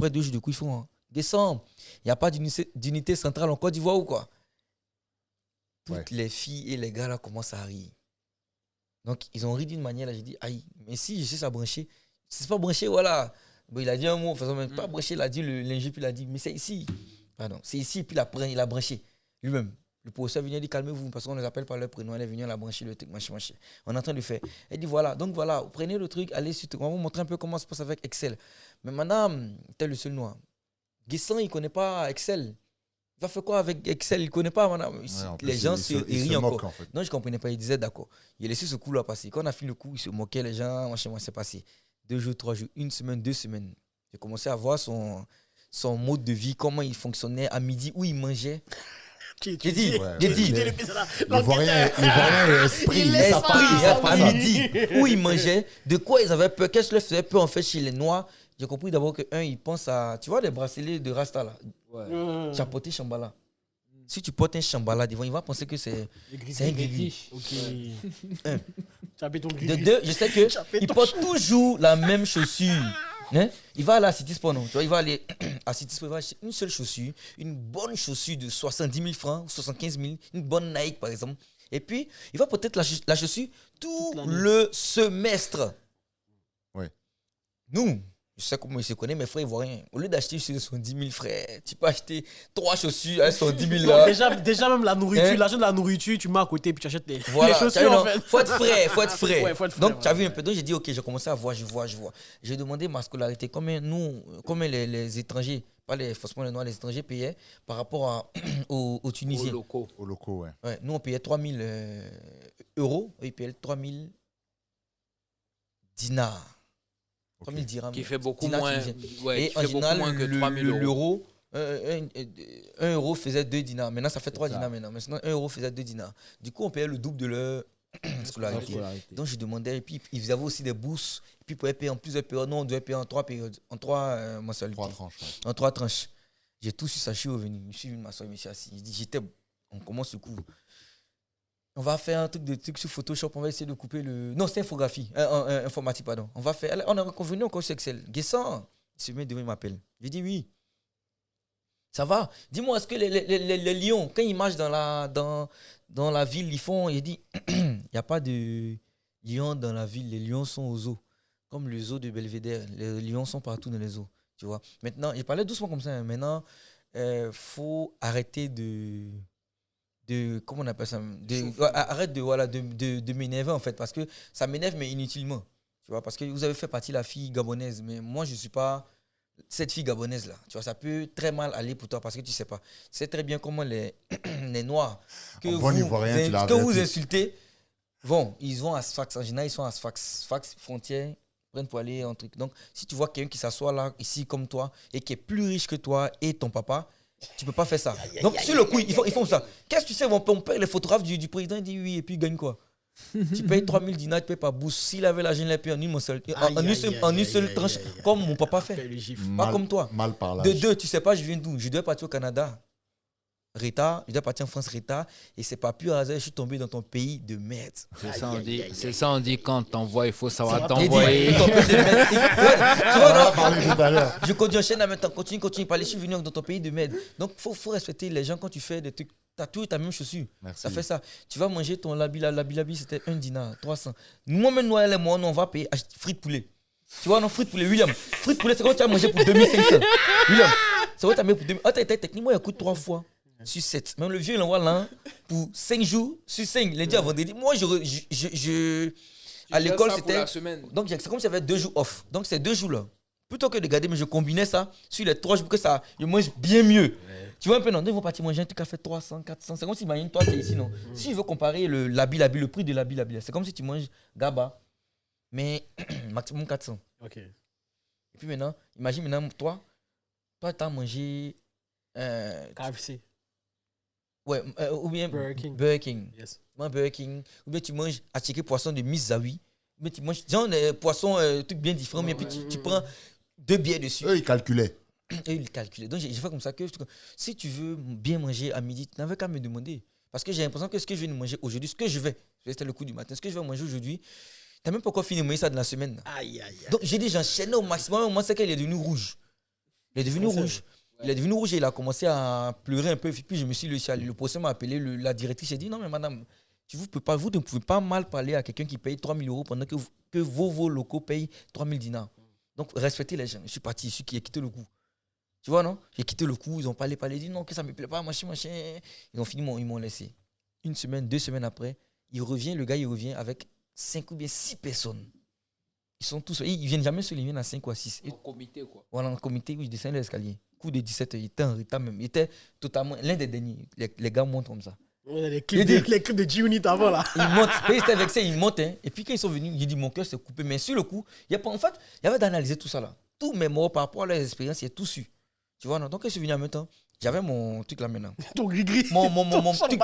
2 jours de coup, ils font décembre. Il n'y a pas d'unité centrale en Côte d'Ivoire ou quoi? Toutes les filles et les gars là commencent à rire. Donc, ils ont ri d'une manière, là, j'ai dit, aïe, mais si je cherche à brancher, c'est pas branché, voilà. Bon, il a dit un mot, de toute façon, même pas branché, il a dit l'ingé, puis il a dit, mais c'est ici. Pardon, c'est ici, puis il a branché. Lui-même. Le professeur vient dire calmez-vous parce qu'on ne les appelle par leur prénom. Elle est venue à la brancher le truc, machin. On est en train de faire. Elle dit voilà, donc voilà, prenez le truc, allez sur. On va vous montrer un peu comment ça se passe avec Excel. Mais madame, t'es le seul noir. Guessant, il ne connaît pas Excel. Il va faire quoi avec Excel? Il ne connaît pas, madame. Les gens se rient encore. En fait. Non, je ne comprenais pas. Il disait d'accord. Il a laissé ce coup-là passer. Quand on a fini le coup, il se moquait, les gens, machin, c'est passé. 2 jours, 3 jours, 1 semaine, 2 semaines. J'ai commencé à voir son mode de vie, comment il fonctionnait à midi, où il mangeait. J'ai dit. L'Ivoirien est esprit. À midi, où ils mangeaient, de quoi ils avaient peur, qu'est-ce que leur faisait peur en fait chez les Noirs. J'ai compris d'abord qu'un, il pense à, tu vois, les bracelets de Rasta là. Ouais. Tu as porté Shambhala. Si tu portes un Shambhala devant, il va penser que c'est un gris. Ok. De deux, je sais qu'il porte toujours la même chaussure. Hein? Il va aller à City Sport, non? Tu vois, il va aller à City Sport, il va acheter une seule chaussure, une bonne chaussure de 70 000 francs ou 75 000, une bonne Nike par exemple. Et puis, il va peut-être la chaussure tout le semestre. Ouais. Nous, je sais comment il se connaît, mes frères ivoiriens. Au lieu d'acheter 70 000 frères, tu peux acheter 3 chaussures à 110 000 là. Déjà même la nourriture, Hein? l'argent de la nourriture, tu mets à côté puis tu achètes les Voilà, chaussures en fait. faut être frais. Ouais, faut être frais, Donc, tu as ouais. vu un peu. Donc, j'ai dit, ok, j'ai commencé à voir, je vois. J'ai demandé ma scolarité, combien les étrangers, pas forcément les Noirs, les étrangers payaient par rapport aux Tunisiens. Aux locaux, ouais. Ouais, nous, on payait 3 000 euros, eux, ils payaient 3 000 dinars. 3 000 dirhams. Qui fait beaucoup dinars moins. tunisiens. Ouais, Et qui en fait beaucoup général, moins que 3 000 euros. l'euro, 1 euro faisait 2 dinars. Maintenant, ça fait 3 dinars maintenant. Maintenant, 1 euro faisait 2 dinars. Du coup, on payait le double de leur scolarité. Donc, je demandais, et puis, ils avaient aussi des bourses. Et puis, ils pouvaient payer en plusieurs périodes. Non, on devait payer en 3 périodes, en 3 mensualités. 3 tranches. Ouais. En 3 tranches. J'ai tout su ça, je suis revenu. Je suis venu m'asseoir, je me suis assis. Je dis, on commence le coup. On va faire un truc sur Photoshop, on va essayer de couper le... Non, c'est infographie, informatique, pardon. On est convenu encore sur Excel. Guessant, il se met devant, il m'appelle. Je dis oui. Ça va. Dis-moi, est-ce que les lions, quand ils marchent dans la ville, ils font... Il dit, il n'y a pas de lions dans la ville, les lions sont aux zoos. Comme le zoo de Belvédère, les lions sont partout dans les zoos. Tu vois. Maintenant, il parlait doucement comme ça. Hein. Maintenant, faut arrêter de comment on appelle ça, arrête de m'énerver en fait, parce que ça m'énerve mais inutilement, tu vois, parce que vous avez fait partie de la fille gabonaise, mais moi je suis pas cette fille gabonaise là, tu vois, ça peut très mal aller pour toi parce que tu sais pas, c'est très bien comment les noirs que vous insultez ils vont à Sfax, en général ils sont à Sfax frontière, prennent pour aller en truc. Donc si tu vois quelqu'un qui s'assoit là ici comme toi et qui est plus riche que toi et ton papa, tu peux pas faire ça. Donc, sur le coup, ils font ça. Qu'est-ce que tu sais, on paye les photographes du président, il dit oui, et puis il gagne quoi? Tu payes 3 000 dinars, tu payes pas bourse. S'il avait l'argent, il l'a payé en une seule tranche, comme mon papa fait. Pas comme toi. Mal par là. De deux, tu sais pas, je viens d'où? Je dois partir au Canada. Rita, je dois partir en France, Rita, et c'est pas plus hasard, je suis tombé dans ton pays de merde. C'est ça, on dit quand t'envoies, il faut savoir t'envoyer. Je continue, enchaîne à maintenant, continue, parler, je suis venu dans ton pays de merde. Donc, faut respecter les gens quand tu fais des trucs. T'as toujours ta même chaussure. Merci. Ça fait ça. Tu vas manger ton labi, c'était 1 dinar, 300. Moi-même, Noël et moi, on va payer frites poulet. Tu vois, non, frites poulet, William. Frites poulet, c'est quand tu as mangé pour 2500. William, c'est quand tu as mangé pour 2500. Techniquement, il coûte 3 fois. Sur 7. Même le vieux, il envoie là pour 5 jours sur 5. Lundi à vendredi. Moi, à l'école, c'était. Donc, c'est comme si j'avais 2 jours off. Donc, c'est 2 jours là. Plutôt que de garder, mais je combinais ça sur les 3 jours pour que ça, je mange bien mieux. Ouais. Tu vois un peu, non, ils vont partir manger un truc à fait 300, 400. C'est comme si, imagine, toi, tu es ici, non. Si je veux comparer le prix de l'habit, c'est comme si tu manges Gaba, mais maximum 400. Ok. Et puis maintenant, imagine maintenant, toi, tu as mangé. KFC. Ouais, ou bien Burger King. Yes. Burger King. Ou bien tu manges attiqué poisson de Misawi. Ou bien tu manges genre des poissons trucs bien différents. Mais puis tu prends 2 billets dessus. Eux, ils calculaient. Donc j'ai fait comme ça que si tu veux bien manger à midi, tu n'avais qu'à me demander. Parce que j'ai l'impression que ce que je vais manger aujourd'hui, c'était le coup du matin, ce que je vais manger aujourd'hui, tu n'as même pas encore fini de manger ça de la semaine. Aïe. Donc j'ai dit, j'enchaîne au maximum. Moi, c'est qu'il est devenu rouge. Il est devenu rouge. Il est devenu rouge et il a commencé à pleurer un peu. Puis je me suis levé. Le procès m'a appelé, la directrice. J'ai dit non, mais madame, vous ne pouvez pas mal parler à quelqu'un qui paye 3 000 euros pendant que vos locaux payent 3 000 dinars. Donc respectez les gens. Je suis parti, je suis qui ai quitté le coup. Tu vois, non? J'ai quitté le coup, ils ont parlé, ils dit non, que ça me plaît pas, machin. Ils ont fini, ils m'ont laissé. 1 semaine, 2 semaines après, le gars, il revient avec 5 ou bien 6 personnes. Ils sont tous, ils viennent jamais seuls, ils viennent à 5 ou à 6. En comité, quoi. Voilà, en comité, où ils descendent l'escalier. Coup de 17h, il était en retard même. Il était totalement, l'un des derniers. Les gars montent comme ça. Les clips de G-Unit avant, là. Ils montent, ils étaient vexés, ils montent. Hein. Et puis quand ils sont venus, j'ai dit, mon cœur s'est coupé. Mais sur le coup, en fait, il y avait d'analyser tout ça là. Tous mes mots par rapport à leurs expériences, il y a tout su. Tu vois, non? Donc quand je suis venu en même temps, j'avais mon truc là maintenant. Ton gris-gris. Mon truc.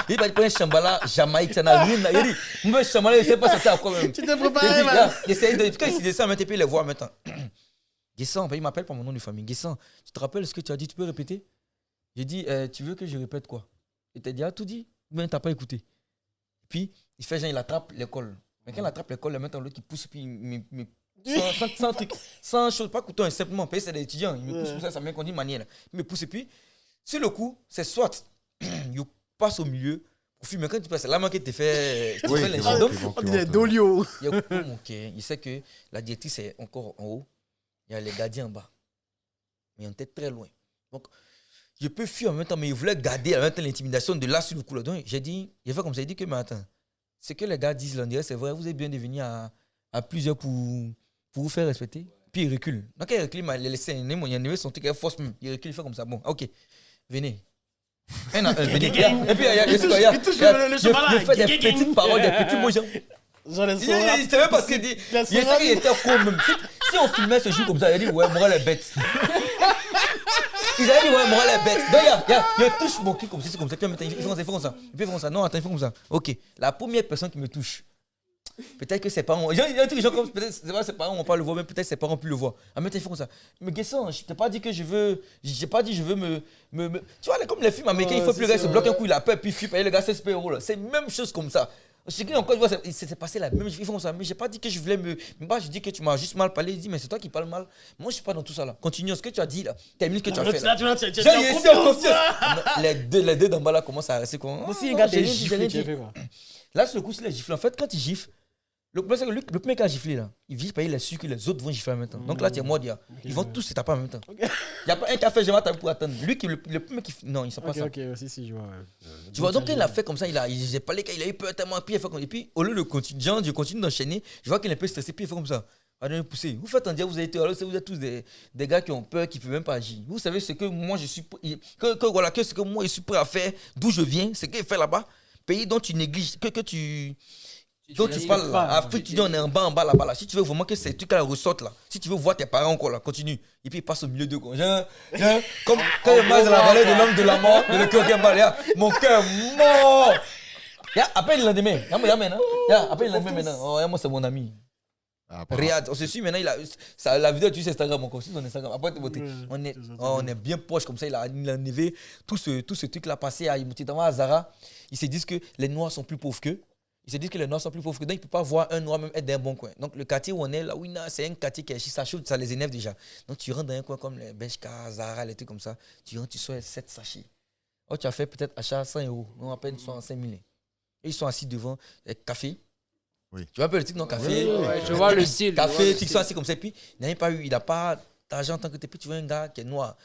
Il va prendre un chambala Jamaïque, ça n'a rien. Il dit, moi, chambala, je ne sais pas si c'est à quoi même. Tu t'es préparé, man. Quand il descend, maintenant, il les voit maintenant. Guessant, il m'appelle par mon nom de famille. Guessant, tu te rappelles ce que tu as dit? Tu peux répéter? J'ai dit, tu veux que je répète quoi? Il t'a dit, tout dit, mais tu n'as pas écouté. Puis, il fait genre, il attrape l'école. Mais quand il attrape l'école, maintenant, l'autre, il pousse, puis sans truc, sans chose, pas couteau, simplement, c'est des étudiants. Il me pousse pour ça, ça m'a qu'on dit manière. Il me pousse, et puis, sur le coup, c'est soit, il passe au milieu, pour fumer. Quand tu passes, c'est là que tu fais l'incident. On dit des dolio. Il sait que la directrice est encore en haut. Il y a les gardiens en bas. Mais on était très loin. Donc, je peux fuir en même temps, mais il voulait garder en même temps l'intimidation de là sur le coup. Donc, j'ai fait comme ça. Il dit que, mais attends, ce que les gars disent là, on dirait c'est vrai, vous êtes bien devenu à plusieurs pour vous faire respecter. Puis il recule. Donc, il recule, il a laissé il a enlevé son truc, il force même. Il recule, il fait comme ça. Bon, ok, venez. Venez. Et puis, il fait des petites paroles, des petits mots. Il savait pas ce qu'il dit. Il était con même. Si on filmait ce jour comme ça, il a dit ouais, Morel est bête. Il a dit ouais, Morel est bête. Donc il touche mon cul comme ça, c'est comme ça. Il fait comme ça. Il fait comme ça. Non, attends, il fait comme ça. Ok. La première personne qui me touche, peut-être que ses parents. Il y a un truc genre comme peut-être ses parents vont pas le voir, mais peut-être ses parents plus le voir. En même temps, il fait comme ça. Mais Guessant, je t'ai pas dit que je veux. J'ai pas dit je veux me. Tu vois, comme les films américains, il faut plus le gars se bloque un coup, il a peur, puis il fuit, payer le gars 16 €. C'est la même chose comme ça. C'est que encore, c'est passé la même chose. Ils font ça. Mais j'ai pas dit que je voulais me. Je dis que tu m'as juste mal parlé. Il dit, mais c'est toi qui parles mal. Moi, je suis pas dans tout ça là. Continue. Ce que tu as dit là. Termine ce que tu as fait. Là. Les deux d'en bas là commencent à rester comme. Aussi, un gars des gifles. Là, sur le coup, c'est les gifles. En fait, quand il gifle, le premier qui a giflé là, il vit payer les sucres que les autres vont gifler en même temps. Donc là, tu es mort. Ils vont tous se taper en même temps. Il n'y a pas un qui a fait, je vais pour attendre. Lui, le premier qui. Non, il ne sait pas ça. Ok, si, je vois. Tu vois, donc quand il a fait comme ça, il a parlé, il a eu peur tellement. Puis, et puis, au lieu de continuer, je continue d'enchaîner, je vois qu'il est un peu stressé, puis il fait comme ça. Allez, poussez. Vous faites en dire, vous êtes tous des gars qui ont peur, qui ne peuvent même pas agir. Vous savez ce que moi je suis. Que ce que moi je suis prêt à faire, d'où je viens, ce qu'il fait là-bas, pays dont tu négliges, que tu. Donc tu parles là, après tu dis on est en bas là-bas là. Si tu veux vraiment que ces trucs là ressortent là, si tu veux voir tes parents encore là, continue. Et puis il passe au milieu de quoi. Comme quand il marche dans la vallée de l'homme de la mort, de le cœur qui est mal, mon cœur mort. Après le lendemain, après le lendemain maintenant, moi c'est mon ami. Regarde, on se suit maintenant, la vidéo tu sais Instagram encore, sur son Instagram. Après on est bien proche comme ça, il a enlevé tout ce truc là passé à Zara. Ils se disent que les noirs sont plus pauvres qu'eux. Ils se disent que les noirs sont plus pauvres que donc ils ne peuvent pas voir un noir même être dans un bon coin. Donc le quartier où on est là, oui, c'est un quartier qui est ça chaud, ça les énerve déjà. Donc tu rentres dans un coin comme les Beshka, Zara, les trucs comme ça, tu rentres, tu sois 7 sachets. Oh, tu as fait peut-être achat 100 €, non à peine 5 000. Et ils sont assis devant le café. Oui. Tu vois un peu le truc, non, café. Oui, je vois le style. Café, ils sont assis comme ça. Et puis il n'a pas d'argent en tant que t'es. Puis tu vois un gars qui est noir,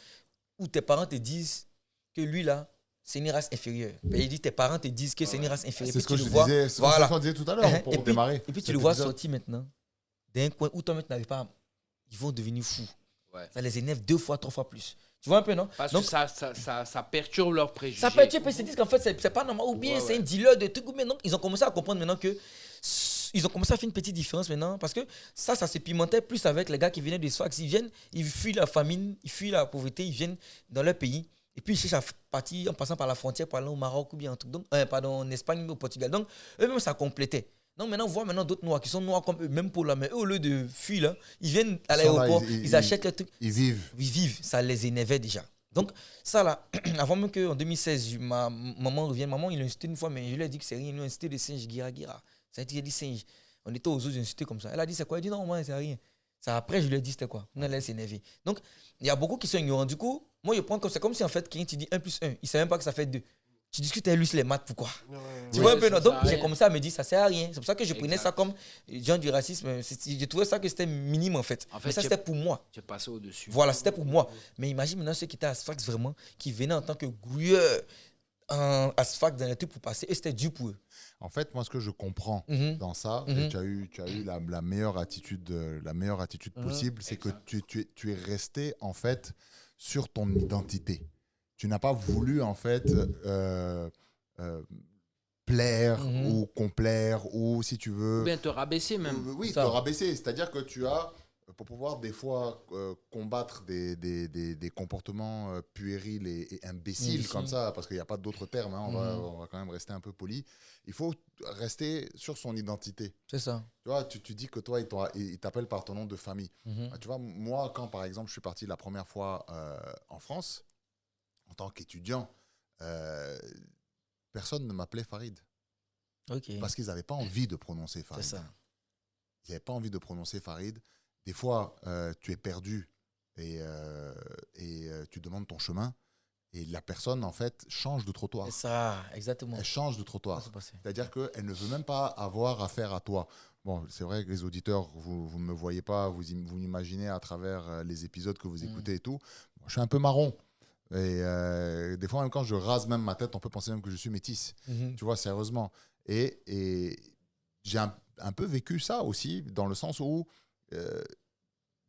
où tes parents te disent que lui là, c'est une race inférieure. Et il dit tes parents te disent que c'est une race inférieure. C'est ce que je disais, ce qu'on disait tout à l'heure pour démarrer. Et puis tu le vois sortir maintenant d'un coin où toi maintenant n'arrives pas. Ils vont devenir fous. Ouais. Ça les énerve 2 fois, 3 fois plus. Tu vois un peu, non? Parce que ça perturbe leurs préjugés. Ça perturbe, ils se disent qu'en fait c'est pas normal. Ou bien c'est un dealer de trucs. Mais non, ils ont commencé à comprendre maintenant que. Ils ont commencé à faire une petite différence maintenant. Parce que ça se pimentait plus avec les gars qui venaient des Sfax. Ils viennent, ils fuient la famine, ils fuient la pauvreté, ils viennent dans leur pays. Et puis, ils cherchent à partir en passant par la frontière, par là au Maroc ou bien un truc. Donc, en Espagne ou au Portugal. Donc, eux-mêmes, ça complétait. Donc, maintenant, on voit d'autres noirs qui sont noirs comme eux, même pour la mais eux, au lieu de fuir, là, ils viennent à l'aéroport, ils achètent le truc. Ils vivent. Ils vivent. Ça les énervait déjà. Donc, ça là, avant même qu'en 2016, ma maman revienne, maman, il l'a incité une fois, mais je lui ai dit que c'est rien. Il a incité des singes, Gira. Ça a été des singes. On était aux autres incités comme ça. Elle a dit, c'est quoi? Elle a dit, non, moi, c'est rien. Ça, après, je lui ai dit, c'était quoi? On allait s'énerver. Donc, il y a beaucoup qui sont ignorants. Du coup, moi, je prends comme c'est comme si en fait, quand tu dis 1 + 1, il ne sait même pas que ça fait 2. Tu discutes avec lui sur les maths, pourquoi? Tu Ouais, vois un peu, ça non? sert Donc, à j'ai rien. commencé à me dire, ça sert à rien. C'est pour ça que je prenais ça Exact. comme genre du racisme. Je trouvais ça que c'était minime, en fait. En fait, Mais ça, j'ai- c'était pour moi. Tu es passé au-dessus. Voilà, c'était pour moi. Mais imagine maintenant ceux qui étaient à Sfax vraiment, qui venaient en tant que grouilleur à Sfax dans les trucs pour passer, et c'était dur pour eux. En fait, moi, ce que je comprends Mhm. dans ça, Mhm. et tu as eu la meilleure attitude, possible, c'est que tu es resté, en fait, sur ton identité. Tu n'as pas voulu, en fait, plaire Mhm. ou complaire, ou si tu veux... Ou bien te rabaisser même. Oui, te Ça. rabaisser. C'est-à-dire que tu as, pour pouvoir des fois combattre des comportements puérils et imbéciles Imbéciles. comme ça, parce qu'il n'y a pas d'autres termes, hein, Mhm. on va quand même rester un peu poli, il faut rester sur son identité. C'est ça. Tu vois, tu dis que toi, il t'appelle par ton nom de famille. Mhm. Tu vois, moi, quand par exemple, je suis parti la première fois en France, en tant qu'étudiant, personne ne m'appelait Farid. Ok. Parce qu'ils n'avaient pas envie de prononcer C'est Farid. ça. Ils n'avaient pas envie de prononcer Farid. Des fois, tu es perdu et tu demandes ton chemin et la personne, en fait, change de trottoir. C'est ça, exactement. Elle change de Ça trottoir. s'est passé. C'est-à-dire qu'elle ne veut même pas avoir affaire à toi. Bon, c'est vrai que les auditeurs, vous ne me voyez pas, vous m'imaginez à travers les épisodes que vous écoutez et tout. Moi, je suis un peu marron. Et des fois, même quand je rase même ma tête, on peut penser même que je suis métisse. Mhm. Tu vois, sérieusement. Et j'ai un peu vécu ça aussi, dans le sens où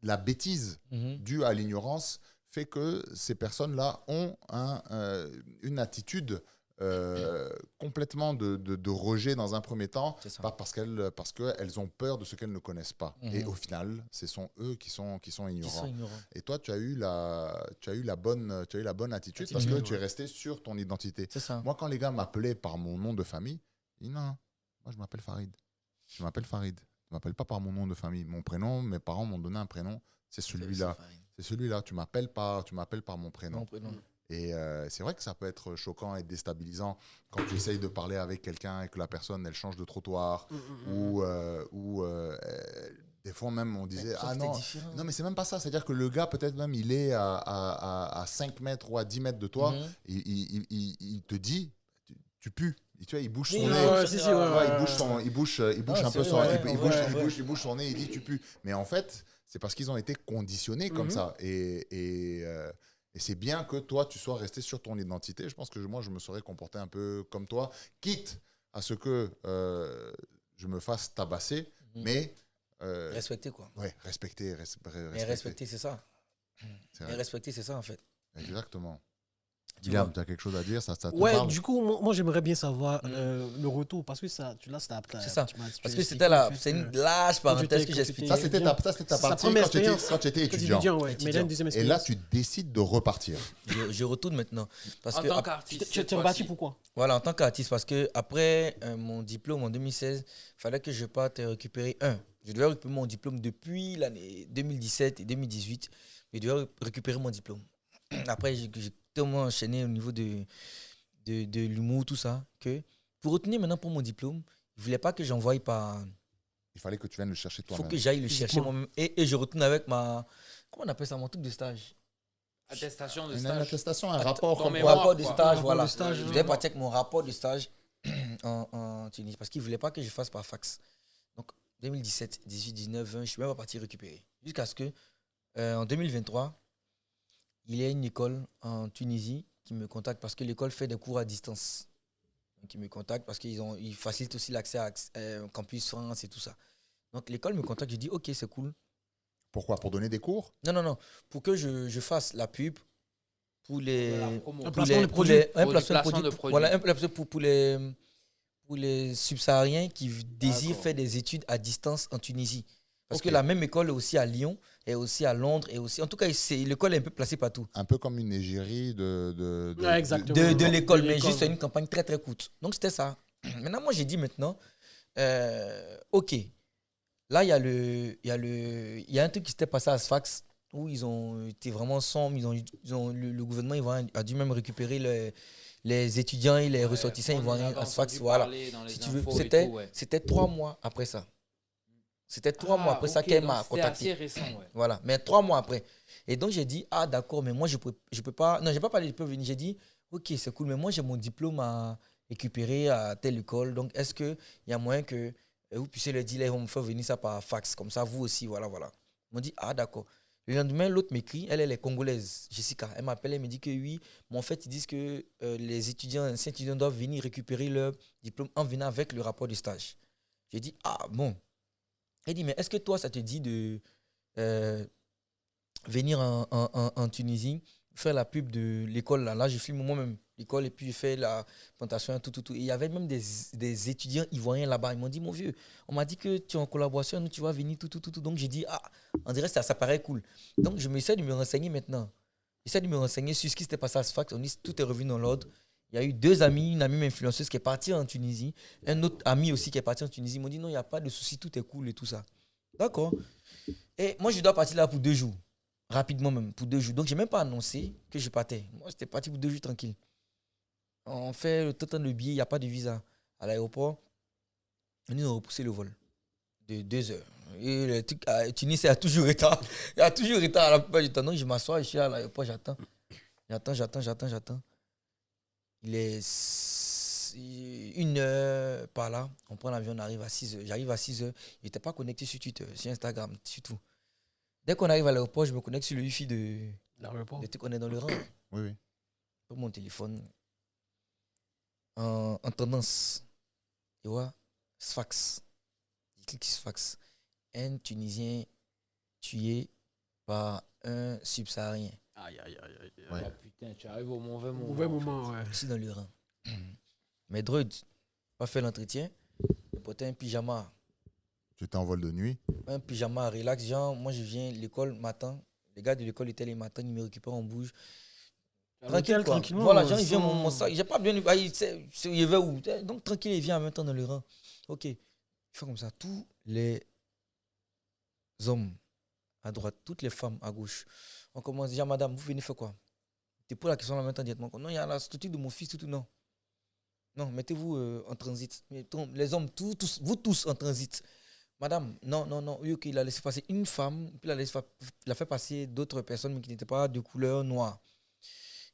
la bêtise Mhm. due à l'ignorance fait que ces personnes-là ont une attitude complètement de rejet dans un premier temps, C'est ça. pas parce qu'elles ont peur de ce qu'elles ne connaissent pas. Mhm. Et au final, ce sont eux qui sont Qui ignorants. sont ignorants. Et toi, tu as eu la bonne attitude parce que tu es resté sur ton identité. C'est ça. Moi, quand les gars m'appelaient par mon nom de famille, ils disent non, moi je m'appelle Farid. Je m'appelle Farid. Je ne m'appelle pas par mon nom de famille. Mon prénom, mes parents m'ont donné un prénom, c'est celui-là. C'est celui-là. Tu m'appelles par mon prénom. Non, prénom. Et c'est vrai que ça peut être choquant et déstabilisant quand tu essayes de parler avec quelqu'un et que la personne, elle change de trottoir ou des fois même on disait ah non, non mais c'est même pas ça, c'est-à-dire que le gars peut-être même il est à 5 mètres ou à 10 mètres de toi, Mhm. il te dit tu pues. Tu vois, il bouge Oui, son oui, nez. ouais, si, si, ouais, Ouais, ouais, il bouge Ah, un peu c'est son vrai, il ouais, bouge son nez, il dit tu pues. Mais en fait, c'est parce qu'ils ont été conditionnés comme ça. Et c'est bien que toi, tu sois resté sur ton identité. Je pense que moi, je me serais comporté un peu comme toi, quitte à ce que je me fasse tabasser, mais Respecter, quoi. ouais, respecter. Et respecter, c'est ça. C'est Et vrai. respecter, c'est ça, en fait. Exactement. Tu William, vois. tu as quelque chose à dire? Ça te Ouais, parle? du coup, moi j'aimerais bien savoir le retour parce que ça, c'était après. C'est ça. tu m'as- tu Parce as que expliqué, c'était là, en fait, c'est une large parenthèse que j'explique. Ça, c'était ta Sa partie première quand tu expérience. étais Quand étudiant. étudiant, ouais. Mais Étudiant. là, une deuxième Et là, expérience. tu décides de repartir. Je retourne maintenant. Parce En que, tant qu'artiste. Tu es reparti pourquoi? voilà, en tant qu'artiste, parce que après mon diplôme en 2016, il fallait que je parte récupérer Je devais récupérer mon diplôme depuis l'année 2017 et 2018. Je devais récupérer mon diplôme. Après, j'ai tellement enchaîné au niveau de l'humour, tout ça, que pour retenir maintenant pour mon diplôme, il ne voulait pas que j'envoie par... Il fallait que tu viennes le chercher Il faut toi-même. que j'aille le chercher Physiquement. moi-même. Et je retourne avec ma... Comment on appelle ça? Mon truc de stage. Attestation de Une stage. attestation, un rapport. ton comme mémoire, quoi. Rapport de quoi. stage, Rapport voilà. de stage, Je ouais. devais partir avec mon rapport de stage en Tunisie parce qu'il ne voulait pas que je fasse par fax. Donc 2017, 18, 19, 20, je ne suis même pas parti récupérer. Jusqu'à ce que en 2023, il y a une école en Tunisie qui me contacte parce que l'école fait des cours à distance. Donc, ils me contactent parce qu'ils facilitent aussi l'accès à Campus France et tout ça. Donc l'école me contacte, je dis ok, c'est cool. Pourquoi? Pour donner des cours? Non. Pour que je fasse la pub pour les... La promo. Un placement de produits. un Pour placement du placement de de produits. Voilà, un placement pour les subsahariens qui désirent D'accord. faire des études à distance en Tunisie. Parce Ok. que la même école est aussi à Lyon, est aussi à Londres, et aussi... En tout cas, l'école est un peu placée partout. Un peu comme une égérie de Ouais, exactement. De l'école, de mais l'école. juste une campagne très très courte. Donc c'était ça. Maintenant, moi j'ai dit maintenant, ok, là il y a un truc qui s'était passé à Sfax où ils ont été vraiment sombres, le gouvernement a dû même récupérer les étudiants et les ressortissants ivoiriens à Sfax. Voilà. Si tu veux, c'était 3 mois après ça. C'était 3 mois après ça qu'elle m'a contacté. C'était assez récent, ouais. Voilà, mais 3 mois après. Et donc j'ai dit, ah d'accord, mais moi je peux pas. Non, j'ai pas parlé, je peux venir. J'ai dit, Ok, c'est cool, mais moi, j'ai mon diplôme à récupérer à telle école. Donc, est-ce qu'il y a moyen que vous puissiez leur dire, là, ils vont me faire venir ça par fax. Comme ça, vous aussi, voilà. Ils m'ont dit, ah, d'accord. Le lendemain, l'autre m'écrit, elle est congolaise, Jessica. Elle m'appelle, elle me dit que oui, mais en fait, ils disent que les anciens étudiants doivent venir récupérer leur diplôme en venant avec le rapport de stage. J'ai dit, ah, bon. Elle dit, mais est-ce que toi, ça te dit de venir en Tunisie, faire la pub de l'école là je filme moi-même l'école et puis je fais la présentation tout. Et il y avait même des étudiants ivoiriens là-bas. Ils m'ont dit, mon vieux, on m'a dit que tu es en collaboration, nous tu vas venir tout. Donc j'ai dit, ah, on dirait que ça paraît cool. Donc je m'essaie de me renseigner maintenant. J'essaie de me renseigner sur ce qui s'était passé à Sfax. On dit tout est revenu dans l'ordre. Il y a eu 2 amis, une amie influenceuse qui est partie en Tunisie, un autre ami aussi qui est parti en Tunisie. Ils m'ont dit, non, il n'y a pas de souci, tout est cool et tout ça. D'accord. Et moi je dois partir là pour 2 jours. Rapidement même, pour 2 jours. Donc, je n'ai même pas annoncé que je partais. Moi, j'étais parti pour 2 jours tranquille. On fait le temps de billet, il n'y a pas de visa. À l'aéroport, on nous a repoussé le vol de 2 heures. Et le truc à Tunis, il y a toujours retard. Il y a toujours retard à la plupart du temps. Donc, je m'assois, je suis à l'aéroport, j'attends. Il est 1 heure par là. On prend l'avion, on arrive à 6 heures. J'arrive à 6 heures. Je n'étais pas connecté sur Twitter, sur Instagram, sur tout. Dès qu'on arrive à l'aéroport, je me connecte sur le Wi-Fi de l'aéroport. On est dans le rang. Oui. Pour mon téléphone. En tendance. Tu vois, Sfax. Je clique sur Sfax. Un Tunisien tué par un subsaharien. Aïe. Ouais. Ah, putain, tu arrives au mauvais moment. Mauvais moment, ouais. Ici dans le rang. Mais Dreud, pas fait l'entretien. J'ai porté un pyjama. Tu étais en vol de nuit. Un pyjama relax, genre, moi je viens, l'école m'attend. Les gars de l'école étaient les matins, ils me récupèrent, on bouge. Tranquille, quoi. Tranquillement. Voilà, genre, il vient mon sac. J'ai pas bien. Il va où? Donc, tranquille, il vient en même temps dans le rang. Ok. Il fait comme ça. Tous les hommes à droite, toutes les femmes à gauche. On commence déjà, madame, vous venez faire quoi? Tu poses la question en même temps directement. Non, il y a la structure de mon fils, tout. Non. Non, mettez-vous en transit. Les hommes, vous tous en transit. Madame, non. Oui, ok, il a laissé passer une femme, puis il a fait passer d'autres personnes, mais qui n'étaient pas de couleur noire.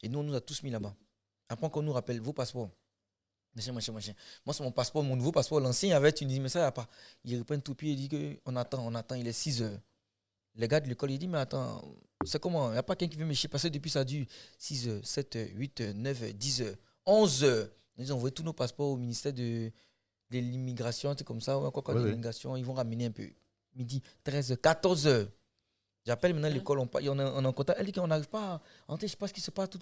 Et nous, on nous a tous mis là-bas. Après, qu'on nous rappelle vos passeports. Machin. Moi, c'est mon passeport, mon nouveau passeport. L'ancien, il y avait Tunisie, mais ça, il n'y a pas. Ils reprennent tout, puis il dit qu'on attend. Il est 6 heures. Les gars de l'école, ils disent, mais attends, c'est comment? Il n'y a pas quelqu'un qui veut me chier. Parce que depuis, ça dure 6 heures, 7 heures, 8 heures, 9 heures, 10 heures, 11 heures. Ils ont envoyé tous nos passeports au ministère de l'immigration, c'est comme ça, ou quoi, de l'immigration. Ils vont ramener un peu. Midi, 13 heures, 14 heures. J'appelle maintenant l'école, on est en contact. Elle dit qu'on n'arrive pas à entrer, je sais pas ce qui se passe, tout.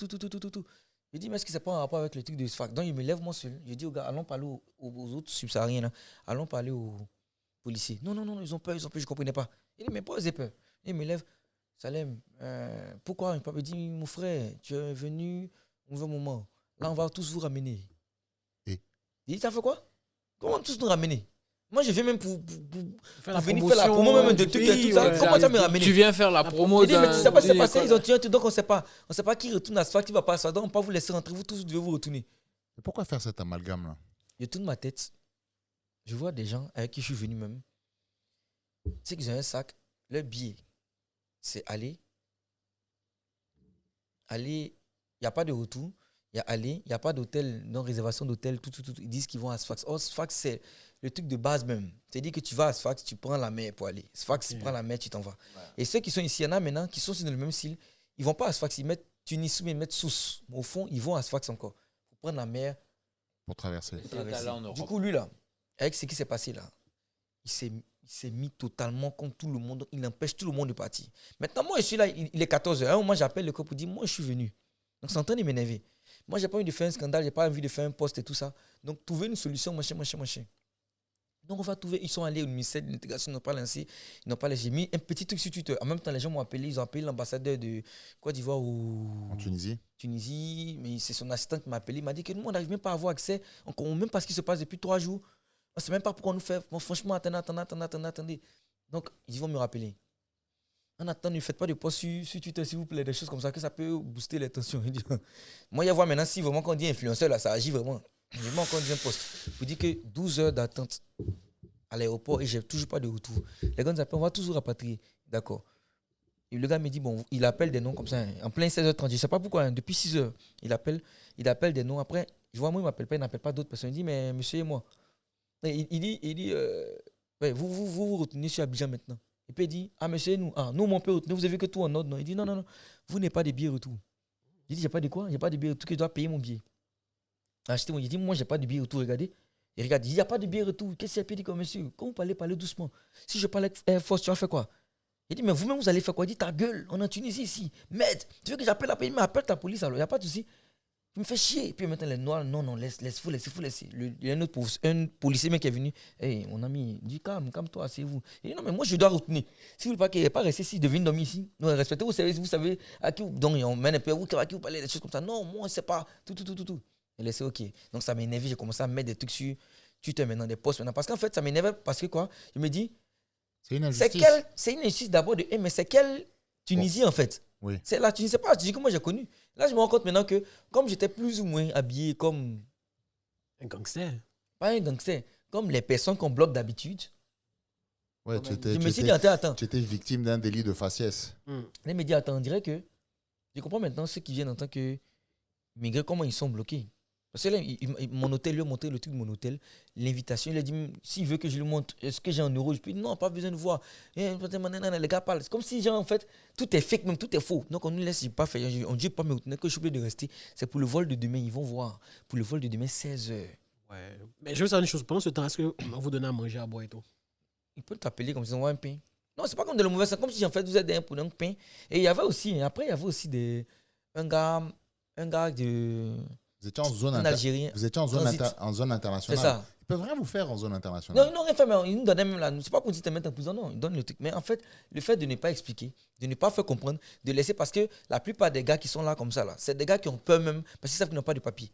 Je dis, mais est-ce que c'est pas en rapport avec le truc de SFAC? Donc, il me lève moi seul. Je dis aux gars, allons parler aux autres subsahariens, là. Allons parler aux policiers. Non, ils ont peur, je ne comprenais pas. Il dit, mais pourquoi ils ont peur? Il me lève, Salem, pourquoi? Il me dit, mon frère, tu es venu au mauvais moment. Là, on va tous vous ramener. Il dit, ça fait quoi? Comment tous nous ramener? Moi, je viens même pour venir faire la promo même de trucs et tout ça. Comment tu vas me ramener? Tu viens faire la promo. Il dit, mais tu sais pas ce qui s'est passé, ils ont tué un truc, donc on ne sait pas qui retourne à SFAC, qui va pas à SFAC, donc on ne va pas vous laisser rentrer, vous tous devez vous retourner. Mais pourquoi faire cet amalgame-là? Je tourne ma tête, je vois des gens avec qui je suis venu même. Tu sais qu'ils ont un sac, leur billet, c'est aller, il n'y a pas de retour. Il y a aller, il n'y a pas d'hôtel, non réservation d'hôtel, tout. Ils disent qu'ils vont à Sfax. Or, Sfax, c'est le truc de base même. C'est-à-dire que tu vas à Sfax, tu prends la mer pour aller. Sfax, tu prends la mer, tu t'en vas. Ouais. Et ceux qui sont ici, il y en a maintenant qui sont dans le même style. Ils ne vont pas à Sfax, ils mettent Tunis, mais ils mettent Sousse. Au fond, ils vont à Sfax encore. Pour prendre la mer. Pour traverser. Du coup, lui, là, avec ce qui s'est passé là, il s'est mis totalement contre tout le monde. Il empêche tout le monde de partir. Maintenant, moi, je suis là, il est 14 h. Moi, j'appelle le cop pour dire, moi, je suis venu. Donc, c'est en train de m'énerver. Moi, j'ai pas envie de faire un scandale, j'ai pas envie de faire un post et tout ça. Donc, trouver une solution, machin. Donc, on va trouver. Ils sont allés au ministère de l'intégration, ils n'ont pas lancé. J'ai mis un petit truc sur Twitter. En même temps, les gens m'ont appelé, ils ont appelé l'ambassadeur de Côte d'Ivoire en Tunisie, mais c'est son assistant qui m'a appelé. Il m'a dit que nous, on n'arrive même pas à avoir accès. On ne sait même pas ce qui se passe depuis 3 jours. On ne sait même pas pourquoi on nous fait. Bon, franchement, attendez. Donc, ils vont me rappeler. En attendant, ne faites pas de posts sur Twitter, s'il vous plaît, des choses comme ça, que ça peut booster les tensions. Moi, il y a voir maintenant, si vraiment quand on dit influenceur, là, ça agit vraiment. Vraiment, quand on dit un post, vous dites que 12 heures d'attente à l'aéroport et j'ai toujours pas de retour. Les gars nous appellent, on va toujours rapatrier. D'accord. Et le gars me dit, bon, il appelle des noms comme ça, hein, en plein 16h30. Je ne sais pas pourquoi, hein, depuis 6h, il appelle des noms. Après, je vois, moi, il m'appelle pas, il n'appelle pas d'autres personnes. Il dit, mais monsieur et moi. Et il dit ouais, vous retenez sur Abidjan maintenant. Et puis il dit, ah, monsieur, nous, nous, on peut retenir, vous avez que tout en ordre. Non. Il dit, non, vous n'avez pas de billets retour. Il dit, j'ai pas de quoi? J'ai pas de billet retour, que je dois payer mon billet. Acheter, il dit, moi, j'ai pas de billet retour, regardez. Il regarde, il dit, il n'y a pas de billet retour. Qu'est-ce qu'il a dit comme monsieur? Quand vous parlez doucement. Si je parle avec Air Force, tu vas faire quoi? Il dit, mais vous-même, vous allez faire quoi? Il dit, ta gueule, on est en Tunisie ici. Merde, tu veux que j'appelle la police? Mais appelle ta police alors, il n'y a pas de souci. Tu me fais chier. Et puis maintenant, les noirs, non, laisse-vous. Il y a un policier mec qui est venu. Hey, mon ami, il dit, calme-toi, c'est vous. Il dit, non, mais moi, je dois retenir. Si vous ne voulez pas rester ici, de venir dormir ici. Non, respectez, vous savez à qui vous. Donc, on mène un peu à qui vous parlez, des choses comme ça. Non, moi, c'est pas. Tout. Et laissez, ok. Donc, ça m'énerve. J'ai commencé à mettre des trucs sur Twitter maintenant, des posts maintenant. Parce qu'en fait, ça m'énerve parce que quoi? Je me dis, c'est une injustice d'abord de. Mais c'est quelle Tunisie en fait? Oui. C'est la Tunisie, c'est pas la Tunisie que moi j'ai connue. Là, je me rends compte maintenant que comme j'étais plus ou moins habillé comme. Un gangster. Pas un gangster, comme les personnes qu'on bloque d'habitude. Ouais, je me suis dit, attends. Tu étais victime d'un délit de faciès. Là, me dit, attends, on dirait que. Je comprends maintenant ceux qui viennent en tant que migrants, comment ils sont bloqués. Parce que là, mon hôtel, lui a montré le truc de mon hôtel, l'invitation, il a dit, s'il veut que je lui montre, est-ce que j'ai en euros? Je lui ai dit, non, pas besoin de voir. Les gars parlent. C'est comme si, genre, en fait, tout est fake, même tout est faux. Donc, on nous laisse pas faire. On dit pas me retenir, que je suis obligé de rester. C'est pour le vol de demain, ils vont voir. Pour le vol de demain, 16h. Ouais. Mais je veux savoir une chose. Pendant ce temps, est-ce qu'on vous donne à manger, à boire et tout? Ils peuvent t'appeler comme si on voit un pain. Non, c'est pas comme de la mauvaise. C'est comme si, en fait, vous êtes pour un pain. Et il y avait aussi, après, il y avait aussi un gars de. Vous étiez en zone, en zone internationale. C'est ça. Ils peuvent rien vous faire en zone internationale. Non, ils n'ont rien fait, mais ils nous donnaient même là. C'est pas pour dire te mettre en prison, non. Ils donnent le truc. Mais en fait, le fait de ne pas expliquer, de ne pas faire comprendre, de laisser. Parce que la plupart des gars qui sont là comme ça, là, c'est des gars qui ont peur même, parce qu'ils savent qu'ils n'ont pas de papier.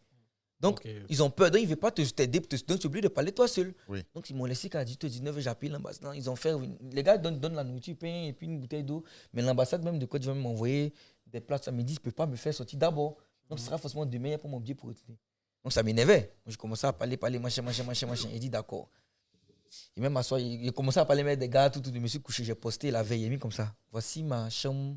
Donc, ils ont peur. Donc, ils ne veulent pas t'aider. Donc, tu es obligé de parler toi seul. Oui. Donc, ils m'ont laissé qu'à 18h19, j'appelle l'ambassade. Ils ont fait. Les gars donnent la nourriture, pain et puis une bouteille d'eau. Mais l'ambassade, même de Côte d'Ivoire, m'envoyer des plats. Ça me dit, ils ne peuvent pas me faire sortir d'abord. Donc, ce sera forcément demain pour mon billet pour retourner. Donc ça m'énervait. Je commençais à parler, machin. Il dit d'accord. Et même à soir, il commençait à parler avec des gars, tout. Je me suis couché, j'ai posté la veille, il a mis comme ça. Voici ma chambre,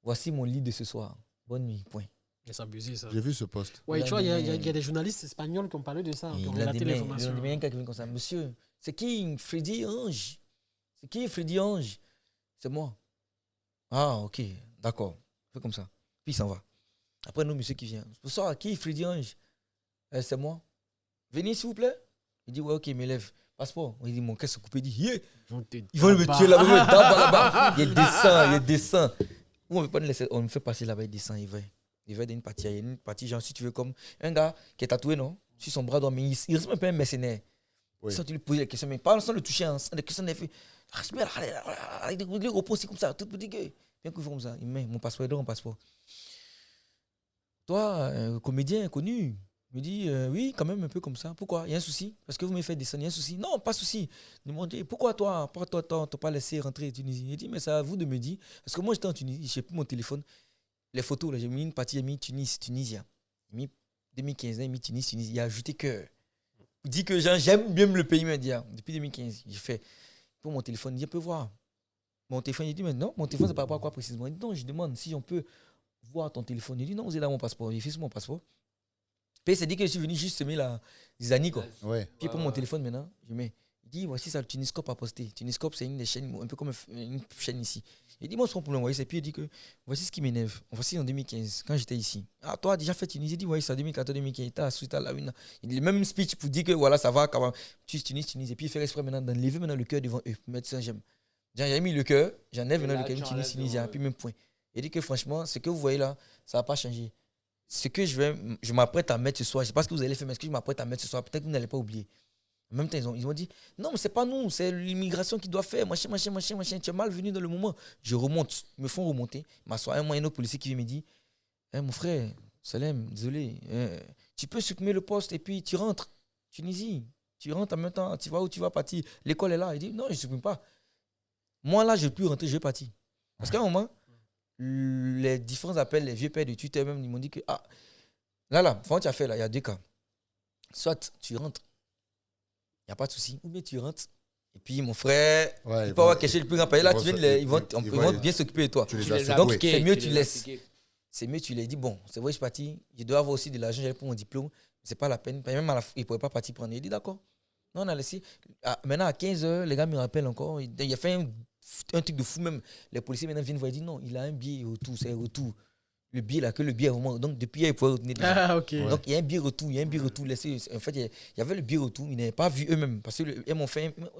voici mon lit de ce soir. Bonne nuit, point. C'est abusé ça. J'ai vu ce post. Ouais, tu vois, il y a des journalistes espagnols qui ont parlé de ça, qui ont relaté l'information. Il y a un gars qui vient comme ça. Monsieur, c'est qui Freddy Ange? C'est qui Freddy Ange? C'est moi. Ah, ok, d'accord. Fais comme ça. Puis il s'en va. Après, nous, monsieur qui vient. Bonsoir, qui Freddy Ange? C'est moi. Venez, s'il vous plaît. Il dit, ouais, ok, m'élève. Passeport. Il dit, mon caisse est coupé. Il dit, yeah. Ils vont me tuer là-bas. Il descend. On ne peut pas nous laisser. On me fait passer là-bas, il descend, il va dans une partie. Il y a une partie, genre, si tu veux, comme un gars qui est tatoué, non? Sur son bras droit, mais il ressemble un peu à un mercenaire. Oui. Sans tu lui poser la question, mais pas sans le toucher, sans les questions, il fait. Il reprend aussi comme ça, tout petit que. Bien qu'il fait comme ça. Il met mon passeport, mon passeport. Toi, comédien connu. Il me dit, oui, quand même un peu comme ça. Pourquoi? Il y a un souci? Parce que vous me faites descendre, il y a un souci? Non, pas de souci. Il me dit, pourquoi toi, t'as pas laissé rentrer en Tunisie? Il dit, mais c'est à vous de me dire. Parce que moi, j'étais en Tunisie, j'ai pris mon téléphone. Les photos, là, j'ai mis une partie, j'ai mis Tunisien. J'ai mis 2015, j'ai mis Tunisie. Il a ajouté que. Il dit que j'aime bien le pays, mais depuis 2015, j'ai fait. Pour mon téléphone, il dit, on peut voir. Mon téléphone, il dit, mais non, mon téléphone, c'est par rapport à quoi précisément? Il dit, non, je demande si on peut voir ton téléphone. Il dit, non, vous êtes là mon passeport. Il fait sur mon passeport. Puis il s'est dit que je suis venu juste semer des années, quoi. Ouais. Puis pour mon téléphone maintenant, je mets. Il dit, voici ça, le Tuniscope a posté. Tuniscope, c'est une des chaînes, un peu comme une chaîne ici. Il dit, moi, ce qu'on peut l'envoyer, c'est puis il dit que voici ce qui m'énerve. Voici en 2015, quand j'étais ici. Ah, toi, déjà fait Tunisie. Il dit, voici ça, 2014-2015. T'as suite à la une. Il dit le même speech pour dire que voilà, ça va, quand même. Tunis. Et puis il fait exprès maintenant d'enlever maintenant le cœur devant eux, pour mettre ça, j'aime. J'ai mis le cœur, j'enlève maintenant le cœur, Tunis, puis même point. Il dit que franchement, ce que vous voyez là, ça va pas changer. Ce que je m'apprête à mettre ce soir, je ne sais pas ce que vous allez faire, mais ce que je m'apprête à mettre ce soir, peut-être que vous n'allez pas oublier. En même temps, ils ont dit, non, mais ce n'est pas nous, c'est l'immigration qui doit faire, machin, tu es mal venu dans le moment. Je remonte, ils me font remonter. M'assois, un autre policier qui vient me dit, mon frère, Salem, désolé, tu peux supprimer le poste et puis tu rentres, Tunisie, tu rentres en même temps, tu vas où tu vas partir, l'école est là. Il dit, non, je ne supprime pas. Moi là, je ne vais plus rentrer, je vais partir. Parce qu'à un moment, les différents appels, les vieux pères de Twitter même, ils m'ont dit que là, quand tu as fait là, il y a deux cas. Soit tu rentres, il n'y a pas de souci, ou bien tu rentres Et puis mon frère, Ouais, il peut avoir quelque chose de plus grand. Là, ils vont vont bien s'occuper de toi. Tu les Tu as les as Donc, secoués. c'est mieux tu les as laisses. piqués. C'est mieux, tu lui dis, bon, c'est vrai, je suis parti, je dois avoir aussi de l'argent, j'allais pour mon diplôme, c'est pas la peine. Même à la fin, il ne pourrait pas partir prendre. Il dit, d'accord. Non, on a laissé. Maintenant, à 15h, les gars me rappellent encore. Il a fait un truc de fou même. Les policiers maintenant viennent voir, ils disent, non, il a un billet retour, c'est retour. Le billet là, que le billet est vraiment. Donc, depuis hier, il pouvait retenir. Ah, ok. Donc, il y a un billet retour, laissé. En fait, il y avait le billet retour, ils n'avaient pas vu eux-mêmes. Parce que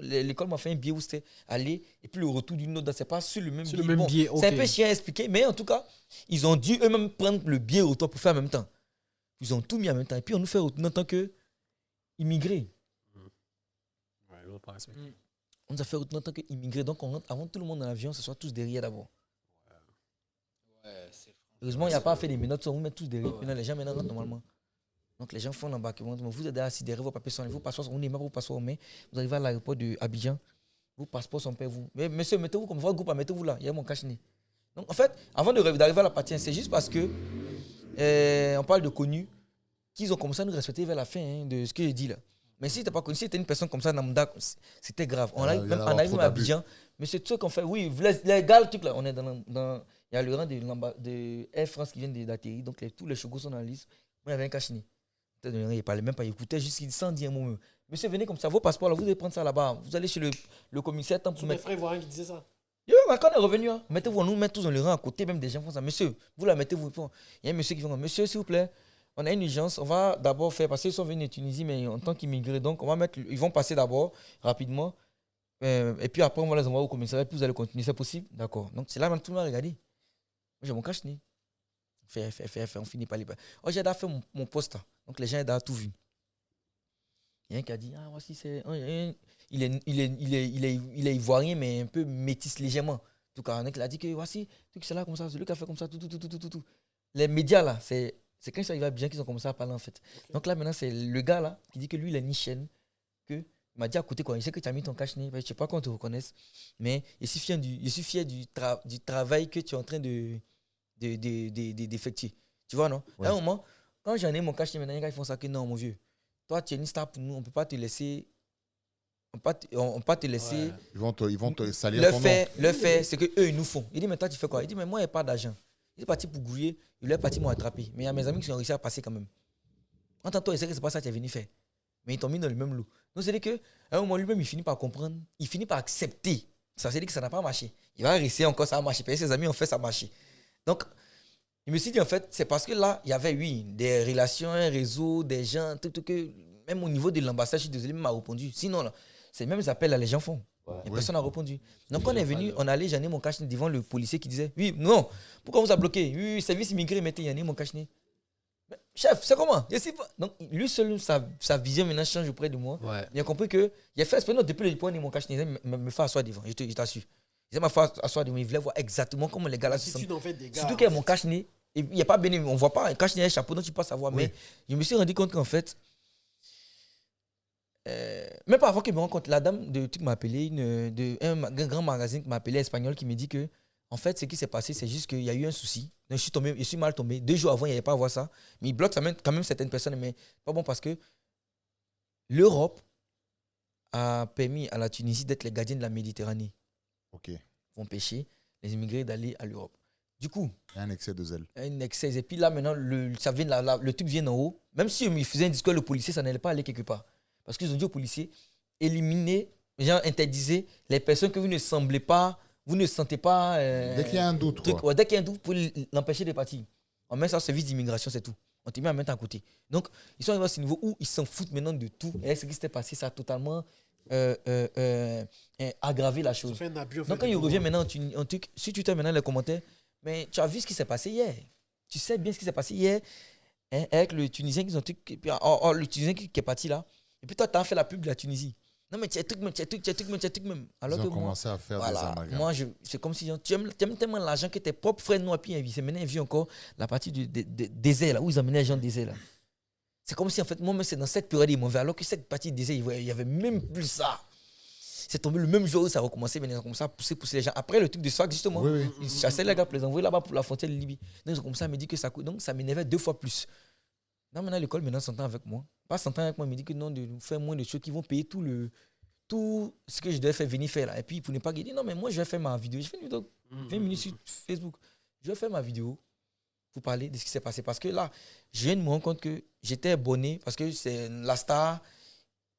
l'école m'a fait un billet où c'était aller, et puis le retour d'une autre, c'est pas sur le même Sur billet. le même Bon, billet, ok. c'est un peu chiant à expliquer, mais en tout cas, ils ont dû eux-mêmes prendre le billet retour pour faire en même temps. Ils ont tout mis en même temps. Et puis, on nous fait retourner en tant qu'immigrés. Ouais, l'autre pas respecté. On nous a fait retourner en tant qu'immigrés. Donc, on rentre avant tout le monde dans l'avion, ce soit tous derrière d'abord. Ouais, c'est Heureusement, il n'y a pas fait des menottes, on vous met tous derrière. Maintenant, les gens maintenant rentrent normalement. Donc, les gens font l'embarquement. Vous êtes assis derrière, vos papiers sont vos passeports, on n'est pas vos passeports en main. Vous arrivez à l'aéroport d'Abidjan, vos passeports sont prêts, vous. Mais monsieur, mettez-vous comme votre groupe, mettez-vous là, il y a mon cache-nez. Donc, en fait, avant d'arriver à la partie, c'est juste parce que on parle de connus, qu'ils ont commencé à nous respecter vers la fin de ce que j'ai dit là. Mais si tu n'es pas connu, si tu étais une personne comme ça, c'était grave. On arrive même à Abidjan. Mais c'est tout ce qu'on fait. Oui, les gars, le truc là, on est dans il y a le rang de Air France qui vient d'atterrir. Donc tous les chogos sont dans la liste. Moi, il y avait un cache-nez. Il ne parlait même pas, il écoutait juste sans dire un mot. Monsieur, venez comme ça, vos passeports là, vous allez prendre ça là-bas. Vous allez chez le commissaire. Tous mes frères ivoiriens qui disaient ça. Quand on est revenu, hein, mettez-vous, nous mettons tous dans le rang à côté, même des gens font ça. Monsieur, vous la mettez-vous. Il y a un monsieur qui fait monsieur, s'il vous plaît, on a une urgence. On va d'abord faire, parce qu'ils sont venus de Tunisie, mais en tant qu'immigrés, donc on va mettre, ils vont passer d'abord rapidement. Et puis après, on va les envoyer au commissariat, puis vous allez continuer. C'est possible? D'accord. Donc c'est là que tout le monde a regardé. Moi, j'ai mon cache-nez. On finit par les. Oh, j'ai fait mon poste. Donc les gens ont tout vu. Il y a un qui a dit, ah, voici, c'est. Il est ivoirien, mais un peu métis légèrement. En tout cas, il a dit que voici, c'est là comme ça, c'est lui qui a fait comme ça, tout. Les médias là, c'est quand ils sont arrivés à Abidjan qu'ils ont commencé à parler en fait. Okay. Donc là maintenant, c'est le gars là qui dit que lui, il a une chaîne, que il m'a dit à côté quoi, il sait que tu as mis ton cache-nez, je ne sais pas qu'on te reconnaisse, mais je suis fier du travail que tu es en train d'effectuer. Tu vois, non? Ouais. À un moment, quand j'en ai mon cache-nez, maintenant, les gars ils font ça que non, mon vieux. Toi, tu es une star pour nous, on ne peut pas te laisser. On peut pas te laisser. Ouais. Ils vont te salir ton nom. Le fait, c'est qu'eux, ils nous font. Il dit, mais toi, tu fais quoi? Il dit, mais moi, il n'y a pas d'argent. Il est parti pour grouiller, il est parti m'attraper. Mais il y a mes amis qui ont réussi à passer quand même. En tant que toi, il sait que c'est pas ça que tu es venu faire. Mais ils t'ont mis dans le même lot. Donc, c'est-à-dire qu'à un moment, lui-même, il finit par comprendre, il finit par accepter. Ça veut dire que ça n'a pas marché. Il va réussir encore, ça a marché. Parce que ses amis ont fait, ça a marché. Donc, il me suis dit, en fait, c'est parce que là, il y avait, oui, des relations, un réseau, des gens, tout que, même au niveau de l'ambassade, je suis désolé, il m'a répondu. Sinon, là, c'est même les appels là, les gens font. Ouais. Et personne n'a répondu. Donc, quand on est venu, on allait, j'en ai mon cache-nez devant le policier qui disait, oui, non, pourquoi on vous a bloqué? Oui, service immigré, mettez, j'en ai mon cache-nez. Chef, c'est comment? Je sais pas. Donc, lui seul, sa vision maintenant change auprès de moi. Ouais. Il a compris que, il a fait exprès, depuis le point de mon cache-nez, il me fait asseoir devant, je t'assure. Il m'a fait asseoir devant, il voulait voir exactement comment les gars là se sentent. Surtout qu'il y a mon cache-nez, il n'y a pas béni, on ne voit pas un cache-nez, un chapeau, donc tu peux savoir. Oui. Mais je me suis rendu compte qu'en fait, même pas avant que je me rende compte, la dame de truc m'a appelé, un grand magazine qui m'a appelé espagnol, qui me dit que, en fait, ce qui s'est passé, c'est juste qu'il y a eu un souci. Donc, je suis mal tombé. 2 jours avant, il n'y avait pas à voir ça. Mais il bloque quand même certaines personnes. Mais pas bon parce que l'Europe a permis à la Tunisie d'être les gardiens de la Méditerranée. Ok. Ils vont pêcher les immigrés d'aller à l'Europe. Du coup, il y a un excès de zèle. Un excès. Et puis là, maintenant, le truc vient d'en haut. Même si ils faisaient un discours, le policier, ça n'allait pas aller quelque part. Parce qu'ils ont dit aux policiers, éliminez, interdisez les personnes que vous ne semblez pas, vous ne sentez pas. Dès qu'il y a un doute. Dès qu'il y a un doute, vous pouvez l'empêcher de partir. On met ça au service d'immigration, c'est tout. On te met à mettre à côté. Donc, ils sont arrivés à ce niveau où ils s'en foutent maintenant de tout. Et ce qui s'était passé, ça a totalement aggravé la chose. Donc, quand il revient maintenant, si tu termines maintenant les commentaires, mais tu as vu ce qui s'est passé hier. Tu sais bien ce qui s'est passé hier avec le Tunisien le Tunisien qui est parti là. Et puis toi, tu as fait la pub de la Tunisie. Non, mais tu as truc même. Alors ils ont que commencé à faire des amalgames. Moi, c'est comme si tu aimes tellement l'argent que tes propres frères n'ont pas pu. C'est maintenant, ils vu encore la partie du désert, là, où ils amenaient les gens au désert. Là. C'est comme si, en fait, moi, c'est dans cette période, ils m'ont vu. Alors que cette partie du désert, il n'y avait même plus ça. C'est tombé le même jour où ça a recommencé, mais ils ont commencé à pousser les gens. Après, le truc de swag, justement, ils chassaient les gars pour les envoyer là-bas pour la frontière de Libye. Donc, ils ont commencé à me dire que ça coûte. Donc, ça m'énervait 2 fois plus. Non, maintenant, l'école, s'entend avec moi. Pas s'entend avec moi, il me dit que non, de faire moins de choses qui vont payer tout le tout ce que je devais faire, venir faire là. Et puis, pour ne pas gagner, non, mais moi, je vais faire ma vidéo. Je fais une vidéo 20 minutes sur Facebook. Je vais faire ma vidéo pour parler de ce qui s'est passé. Parce que là, je viens de me rendre compte que j'étais abonné parce que c'est la star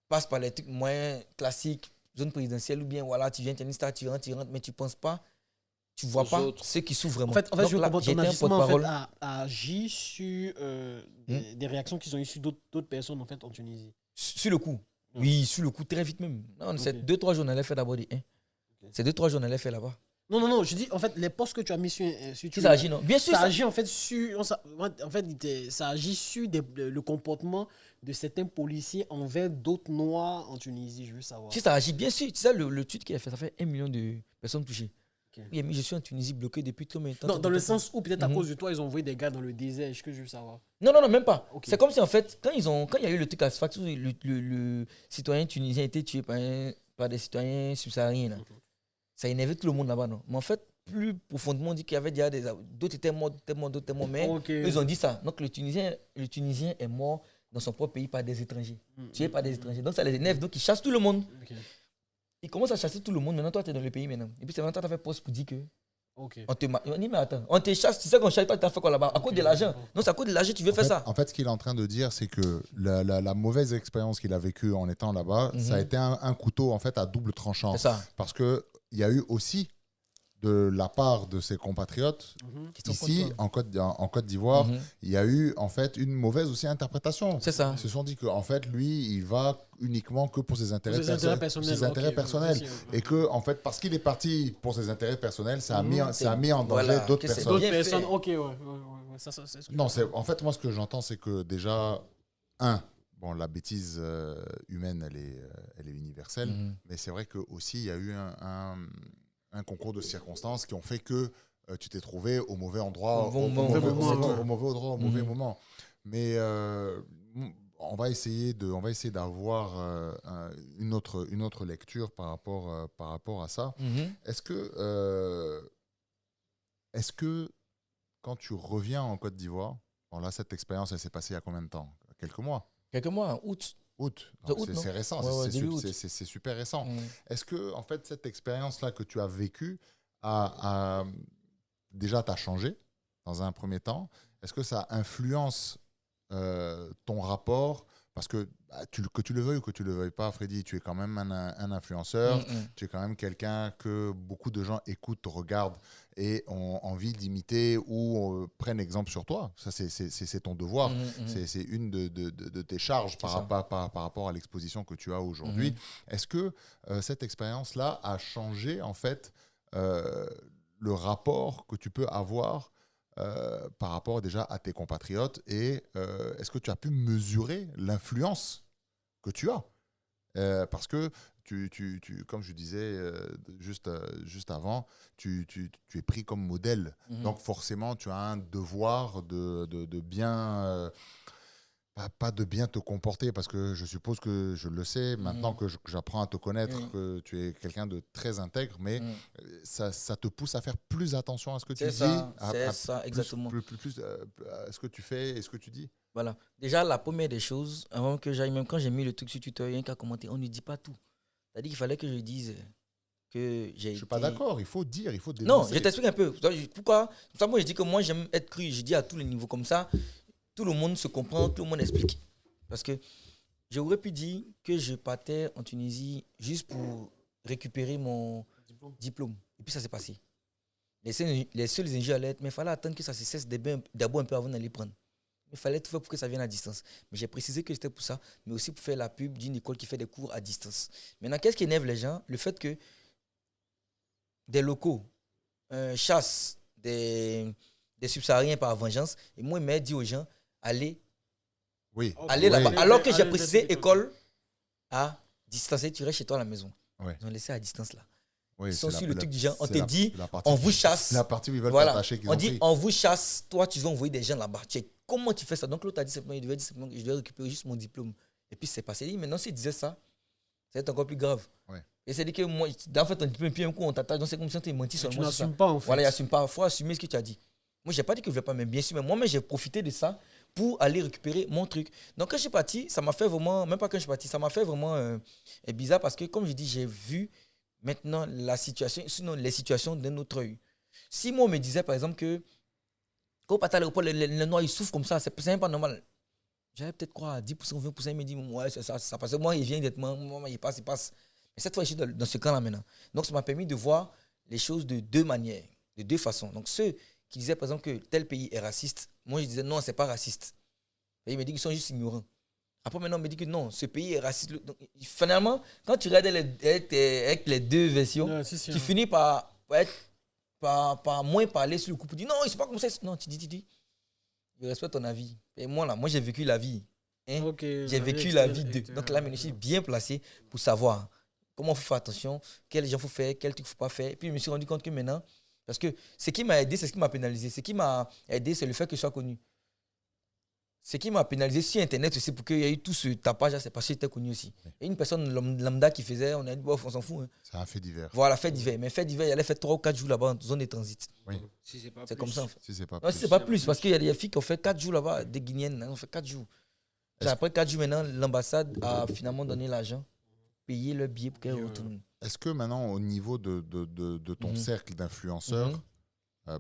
passe par les trucs moins classiques, zone présidentielle, ou bien voilà, tu viens, tu es une star, tu rentres, mais tu ne penses pas, tu ne vois pas ce qui s'ouvre vraiment. En fait, je comprends ton agissement a agi sur des réactions qui sont issues d'autres personnes en fait, en Tunisie. Sur le coup. Oui, sur le coup, très vite même. Non, c'est 2-3 jours, on allait faire d'abord des 1. C'est 2-3 jours, on allait faire là-bas. Non, je dis, en fait, les posts que tu as mis sur Twitter. Ça agit, non? Bien sûr. Ça agit, en fait, sur. Ça agit sur le comportement de certains policiers envers d'autres Noirs en Tunisie, je veux savoir. Si ça agit, bien sûr. Tu sais, le tweet qu'il a fait, ça fait 1 million de personnes touchées. Okay. Il a mis, je suis en Tunisie bloqué depuis combien de temps? Non, dans le sens où, peut-être à cause de toi, ils ont envoyé des gars dans le désert, ce que je veux savoir. Non, même pas. Okay. C'est comme si, en fait, quand il y a eu le truc à ce fact, le citoyen tunisien a été tué par des citoyens subsahariens, là. Ça énervait tout le monde là-bas, non? Mais en fait, plus profondément, on dit qu'il y avait déjà d'autres étaient morts, mais ils ont dit ça. Donc le Tunisien est mort dans son propre pays par des étrangers. Tué par des étrangers. Donc ça les énerve, donc ils chassent tout le monde. Ils commencent à chasser tout le monde. Maintenant, toi, tu es dans le pays maintenant. Et puis c'est maintenant que tu as fait poste pour dire que. On dit, mais attends, on te chasse, tu sais qu'on chasse, toi, tu as fait quoi là-bas? À cause de l'argent. Non, c'est à cause de l'argent, tu veux faire ça. En fait, ce qu'il est en train de dire, c'est que la mauvaise expérience qu'il a vécue en étant là-bas, ça a été un couteau en fait à double tranchant. C'est ça. Parce qu'il y a eu aussi, de la part de ses compatriotes, ici, en Côte d'Ivoire, il y a eu en fait une mauvaise aussi interprétation. C'est ça. Ils se sont dit qu'en fait, lui, il va uniquement que pour ses intérêts personnels. Et que, en fait, parce qu'il est parti pour ses intérêts personnels, ça a mis en danger d'autres personnes. D'autres personnes, ok, ouais. Non, en fait, moi, ce que j'entends, c'est que déjà, bon, la bêtise humaine, elle est universelle, mais c'est vrai qu'aussi, il y a eu un concours de circonstances qui ont fait que tu t'es trouvé au mauvais endroit, au mauvais moment. Mais on va essayer d'avoir une autre lecture par rapport à ça. Est-ce que quand tu reviens en Côte d'Ivoire, bon là, cette expérience, elle s'est passée il y a combien de temps? Quelques mois, août. C'est récent, c'est super récent. Est-ce que en fait cette expérience-là que tu as vécue déjà t'a changé dans un premier temps? Est-ce que ça influence ton rapport? Parce que que tu le veuilles ou que tu le veuilles pas, Freddy, tu es quand même un influenceur, tu es quand même quelqu'un que beaucoup de gens écoutent, regardent et ont envie d'imiter ou prennent exemple sur toi. Ça, c'est ton devoir. C'est une de tes charges par rapport à l'exposition que tu as aujourd'hui. Est-ce que cette expérience-là a changé en fait le rapport que tu peux avoir par rapport déjà à tes compatriotes et est-ce que tu as pu mesurer l'influence que tu as parce que comme je disais juste avant, tu es pris comme modèle. Donc forcément, tu as un devoir de bien... pas de bien te comporter, parce que je suppose que je le sais, maintenant que j'apprends à te connaître, que tu es quelqu'un de très intègre, mais ça te pousse à faire plus attention à ce que tu dis. C'est ça, exactement. Plus à ce que tu fais et ce que tu dis. Voilà. Déjà, la première des choses, avant que j'aille, même quand j'ai mis le truc sur Twitter, il y a un qui a commenté, on ne dit pas tout. C'est-à-dire qu'il fallait que je dise que j'ai été... Je suis pas d'accord, il faut dire, il faut dénoncer. Non, je t'explique un peu. Pourquoi? Moi, je dis que moi, j'aime être cru. Je dis à tous les niveaux comme ça. Tout le monde se comprend, tout le monde explique. Parce que j'aurais pu dire que je partais en Tunisie juste pour récupérer mon diplôme. Et puis ça s'est passé. Les seuls ingénieurs allaient être, mais il fallait attendre que ça se cesse d'abord un peu avant d'aller prendre. Il fallait tout faire pour que ça vienne à distance. Mais j'ai précisé que c'était pour ça, mais aussi pour faire la pub d'une école qui fait des cours à distance. Maintenant, qu'est-ce qui énerve les gens? Le fait que des locaux chassent des subsahariens par vengeance. Et moi, il m'a dit aux gens, allez là-bas. Alors que j'ai précisé école à distance, tu restes chez toi à la maison. Ils ont laissé à distance là. Ils sont sur le truc du genre, on te dit, on vous chasse. La partie où ils veulent t'attacher qu'ils ont pris. On vous chasse, toi tu vas envoyer des gens là-bas. Comment tu fais ça? Donc l'autre a dit simplement, il devait dire simplement que je dois récupérer juste mon diplôme. Et puis c'est passé. Maintenant s'il disait ça, ça va être encore plus grave. Et c'est dit que moi, en fait, ton diplôme, puis un coup on t'attache, donc c'est comme si on t'a menti sur moi. Tu n'assumes pas en fait. Voilà, il n'assume pas. Il faut assumer ce que tu as dit. Moi, je n'ai pas dit que je ne voulais pas, mais bien sûr, mais moi-même, j'ai profité de ça pour aller récupérer mon truc. Donc quand je suis parti, ça m'a fait vraiment, même pas quand je suis parti, ça m'a fait vraiment bizarre parce que comme je dis, j'ai vu maintenant la situation, sinon les situations d'un autre œil. Si moi on me disait par exemple que quand on part à l'aéroport, les Noirs ils souffrent comme ça, c'est même pas normal. J'avais peut-être quoi à 10%, 20%, il me dit ouais c'est ça parce que moi il vient directement, moi il passe. Mais cette fois je suis dans ce camp là maintenant. Donc ça m'a permis de voir les choses de deux manières, de deux façons. Donc ceux qui disaient par exemple que tel pays est raciste, moi je disais non, c'est pas raciste. Et il me dit qu'ils sont juste ignorants. Après maintenant, on me dit que non, ce pays est raciste. Donc, finalement, quand tu regardes avec les deux versions, tu finis par moins parler sur le coup pour dire non, c'est pas comme ça. Non, tu dis, je respecte ton avis. Et moi j'ai vécu la vie. Hein? Okay, j'ai vécu la vie d'eux. Donc là, je suis bien placé pour savoir comment il faut faire attention, quels gens il faut faire, quel truc il ne faut pas faire. Et puis je me suis rendu compte que maintenant, parce que ce qui m'a aidé, c'est ce qui m'a pénalisé. Ce qui m'a aidé, c'est le fait que je sois connu. Ce qui m'a pénalisé sur Internet aussi, pour qu'il y ait eu tout ce tapage, c'est parce que j'étais connu aussi. Et une personne lambda qui faisait, on a dit, on s'en fout. Hein. C'est un fait divers. Voilà, fait divers. Mais fait divers, il allait faire 3 ou 4 jours là-bas en zone de transit. Oui. Si c'est pas c'est plus. Comme ça. En fait. Si c'est pas non, plus. Si c'est pas plus, parce qu'il y a des filles qui ont fait 4 jours là-bas, des Guinéennes, on fait 4 jours. Après 4 jours, maintenant, l'ambassade a finalement donné l'argent, payé le billet pour qu'elle retourne. Est-ce que maintenant, au niveau de ton cercle d'influenceurs,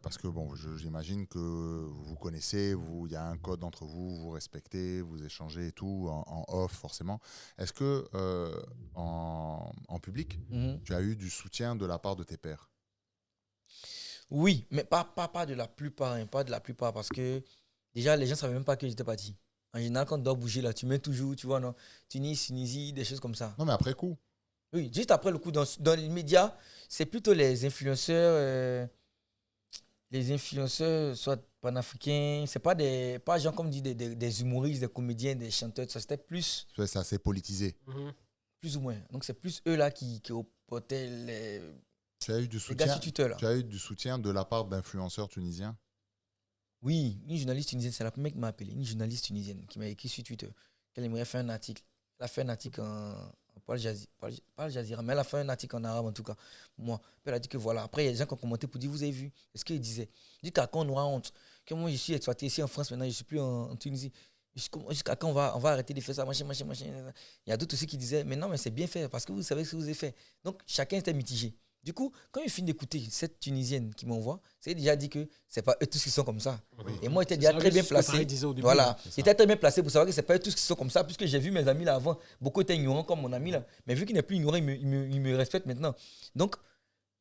parce que bon, j'imagine que vous connaissez, il y a un code entre vous, vous respectez, vous échangez et tout, en off forcément. Est-ce que en public, tu as eu du soutien de la part de tes pairs? Oui, mais pas de la plupart, hein, pas de la plupart, parce que déjà, les gens ne savaient même pas que j'étais parti. En général, quand on doit bouger, là, tu mets toujours, tu vois, non, Tunisie, des choses comme ça. Non, mais après coup. Oui, juste après le coup, dans les médias, c'est plutôt les influenceurs... les influenceurs, soit panafricains, c'est pas des gens comme dit des humoristes, des comédiens, des chanteurs, ça c'était plus. C'est assez politisé. Plus ou moins. Donc c'est plus eux là qui portaient les. Tu as eu du soutien. Les gars sur Twitter, là. Tu as eu du soutien de la part d'influenceurs tunisiens? Oui, une journaliste tunisienne, c'est la première qui m'a appelé, une journaliste tunisienne qui m'a écrit sur Twitter qu'elle aimerait faire un article. Elle a fait un article pas le Jazeera, mais elle a fait un article en arabe en tout cas. Moi, elle a dit que voilà. Après, il y a des gens qui ont commenté pour dire, vous avez vu, est-ce qu'il disait? Il dit qu'à quand on aura honte? Que moi, je suis exploité ici en France, maintenant, je ne suis plus en Tunisie. Jusqu'à quand on va arrêter de faire ça, machin. Il y a d'autres aussi qui disaient, mais non, mais c'est bien fait, parce que vous savez ce que vous avez fait. Donc, chacun était mitigé. Du coup, quand il finit d'écouter cette Tunisienne qui m'envoie, c'est déjà dit que c'est pas eux tous qui sont comme ça. Oui. Et moi, j'étais déjà très bien placé. Voilà, j'étais très bien placé pour savoir que c'est pas eux tous qui sont comme ça, puisque j'ai vu mes amis là avant, beaucoup étaient ignorants comme mon ami là. Mais vu qu'il n'est plus ignorant, il me respecte maintenant. Donc,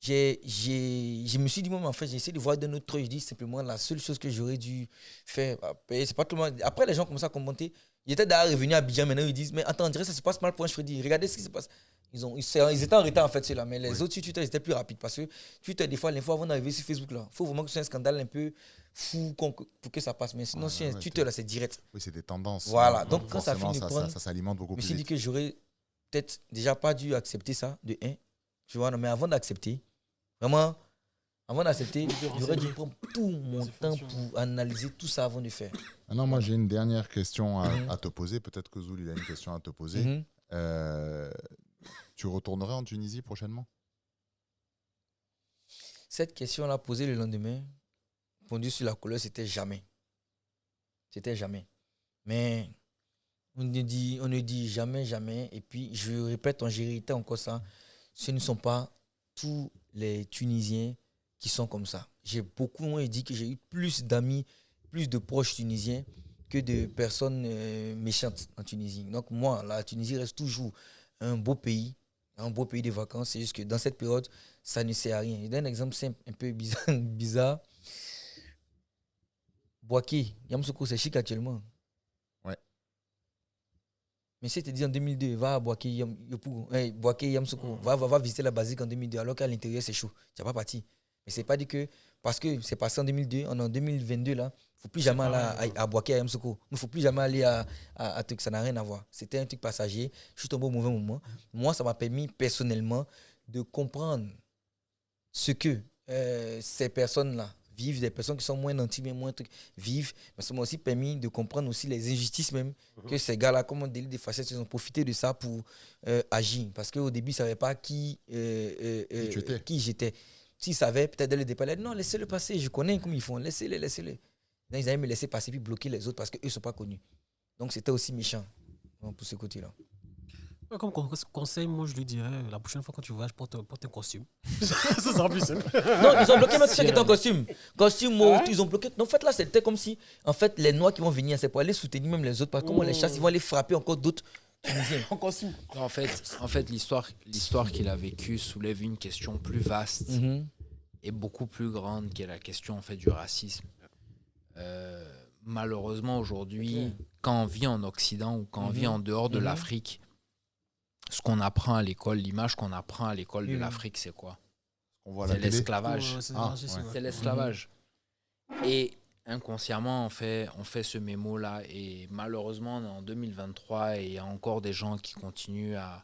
je me suis dit, moi, en fait, j'ai essayé de voir d'un autre œil. Je dis simplement la seule chose que j'aurais dû faire. C'est pas tout le monde. Après, les gens commencent à commenter. Ils étaient d'ailleurs revenus à Abidjan, maintenant ils disent, mais attends, on dirait que ça se passe mal pour un Freddy. Regardez ce qui se passe. Ils étaient en retard en fait, ceux-là, mais les autres sur Twitter, ils étaient plus rapides parce que Twitter, des fois, l'info avant d'arriver sur Facebook, là, il faut vraiment que ce soit un scandale un peu fou pour que ça passe. Mais sinon, sur Twitter, là, c'est direct. Oui, c'est des tendances. Voilà, donc quand ça finit de prendre, ça s'alimente beaucoup plus vite. Je me suis dit que j'aurais peut-être déjà pas dû accepter ça, de 1. Tu vois, non, mais avant d'accepter, vraiment, j'aurais dû prendre tout mon temps pour analyser tout ça avant de faire. Maintenant, moi, j'ai une dernière question à te poser. Peut-être que Zoul, il a une question à te poser. Tu retournerais en Tunisie prochainement? Cette question-là posée le lendemain, répondue sur la couleur, c'était jamais. C'était jamais. Mais on ne dit jamais. Et puis, je répète, en vérité encore ça, ce ne sont pas tous les Tunisiens qui sont comme ça. J'ai beaucoup dit que j'ai eu plus d'amis, plus de proches tunisiens que de personnes méchantes en Tunisie. Donc moi, la Tunisie reste toujours un beau pays de vacances. C'est juste que dans cette période, ça ne sert à rien. Je donne un exemple simple, un peu bizarre. Boaké, Yamoussoukro, c'est chic actuellement. Ouais. Mais si tu te dis en 2002, va à Boaké, Yamoussoukro, va visiter la basique en 2002, alors qu'à l'intérieur, c'est chaud. Tu n'as pas parti. Mais c'est pas dit que, parce que c'est passé en 2002, on est en 2022 là, il ne faut plus jamais aller à Boaké, à Yamoussoukro. Il ne faut plus jamais aller à truc, ça n'a rien à voir. C'était un truc passager, je suis tombé au mauvais moment. Moi, ça m'a permis personnellement de comprendre ce que ces personnes-là vivent, des personnes qui sont moins nantis, mais moins trucs, vivent. Mais ça m'a aussi permis de comprendre aussi les injustices même que ces gars-là, comme on délit des facettes, ils ont profité de ça pour agir. Parce qu'au début, ils ne savaient pas qui j'étais. S'ils savaient, peut-être dès le départ, non, laissez-le passer, je connais comment ils font, laissez-les. Donc, ils allaient me laisser passer puis bloquer les autres parce qu'eux ne sont pas connus. Donc, c'était aussi méchant pour ce côté-là. Comme conseil, moi, je lui dirais, la prochaine fois quand tu voyages, porte un costume. Ça sera plus simple. Non, ils ont bloqué même ceux qui étaient en costume. Costume, ils ont bloqué. Donc, en fait, là, c'était comme si, en fait, les Noirs qui vont venir, c'est pour aller soutenir même les autres. Parce que comme on les chasse, ils vont aller frapper encore d'autres Tunisiens. En costume. En fait l'histoire qu'il a vécue soulève une question plus vaste et beaucoup plus grande, qui est la question en fait du racisme. Malheureusement, aujourd'hui, quand on vit en Occident ou quand on vit en dehors de l'Afrique, ce qu'on apprend à l'école, l'image qu'on apprend à l'école de l'Afrique, c'est quoi? C'est l'esclavage. C'est l'esclavage. Et inconsciemment, on fait ce mémo-là. Et malheureusement, on est en 2023 et il y a encore des gens qui continuent à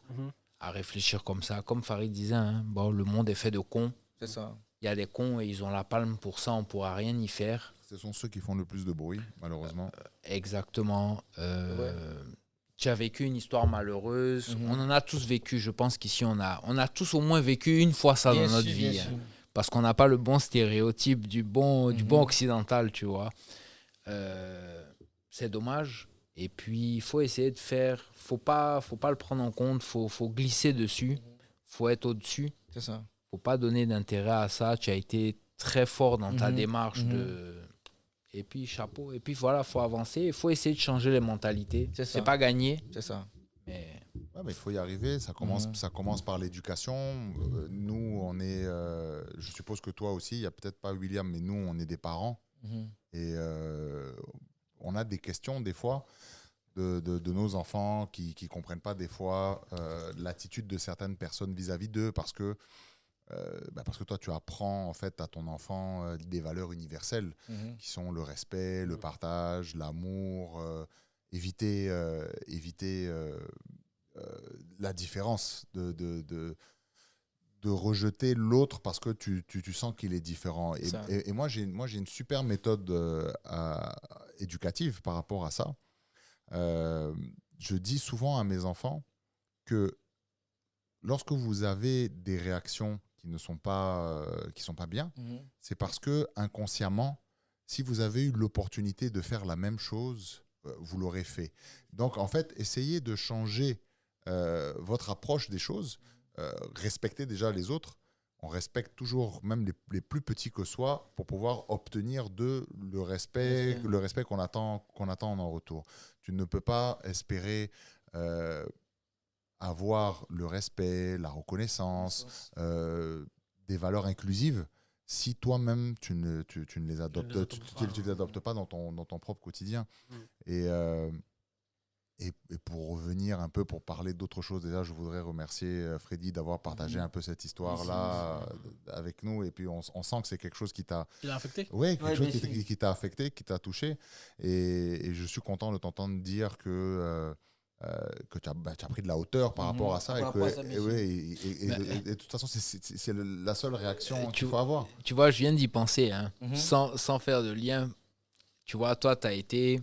réfléchir comme ça. Comme Farid disait, le monde est fait de cons. C'est ça. Il y a des cons et ils ont la palme pour ça, on ne pourra rien y faire. Ce sont ceux qui font le plus de bruit, malheureusement. Exactement. Tu as vécu une histoire malheureuse. On en a tous vécu. Je pense qu'ici, on a tous au moins vécu une fois ça dans notre vie. Parce qu'on n'a pas le bon stéréotype du bon occidental, tu vois. C'est dommage. Et puis, il faut essayer de faire... Faut pas le prendre en compte. Faut glisser dessus. Faut être au-dessus. C'est ça. Faut pas donner d'intérêt à ça. Tu as été très fort dans ta démarche de... Et puis, chapeau. Et puis, voilà, faut avancer. Il faut essayer de changer les mentalités. C'est pas gagné. C'est ça. Mais... Ouais, mais il faut y arriver. Ça commence par l'éducation. Nous, on est... je suppose que toi aussi, il n'y a peut-être pas William, mais nous, on est des parents. Et on a des questions, des fois, de nos enfants qui ne comprennent pas, des fois, l'attitude de certaines personnes vis-à-vis d'eux parce que toi, tu apprends en fait à ton enfant des valeurs universelles qui sont le respect, le partage, l'amour, éviter la différence, de rejeter l'autre parce que tu sens qu'il est différent. Et moi, j'ai une super méthode éducative par rapport à ça. Je dis souvent à mes enfants que lorsque vous avez des réactions qui ne sont pas bien, c'est parce que inconsciemment, si vous avez eu l'opportunité de faire la même chose, vous l'aurez fait. Donc en fait, essayez de changer votre approche des choses, respectez déjà les autres. On respecte toujours même les plus petits que soi pour pouvoir obtenir le respect qu'on attend en retour. Tu ne peux pas espérer avoir le respect, la reconnaissance, des valeurs inclusives si toi-même tu ne les adoptes pas dans ton propre quotidien. Et pour revenir un peu, pour parler d'autre chose, déjà, je voudrais remercier Freddy d'avoir partagé un peu cette histoire-là avec nous. Et puis, on sent que c'est quelque chose qui t'a... Il a affecté. Oui, quelque chose qui t'a affecté, qui t'a touché. Et je suis content de t'entendre dire que tu as pris de la hauteur par rapport à ça. Et de toute façon, c'est la seule réaction qu'il faut avoir. Tu vois, je viens d'y penser, sans faire de lien. Tu vois, toi, tu as été...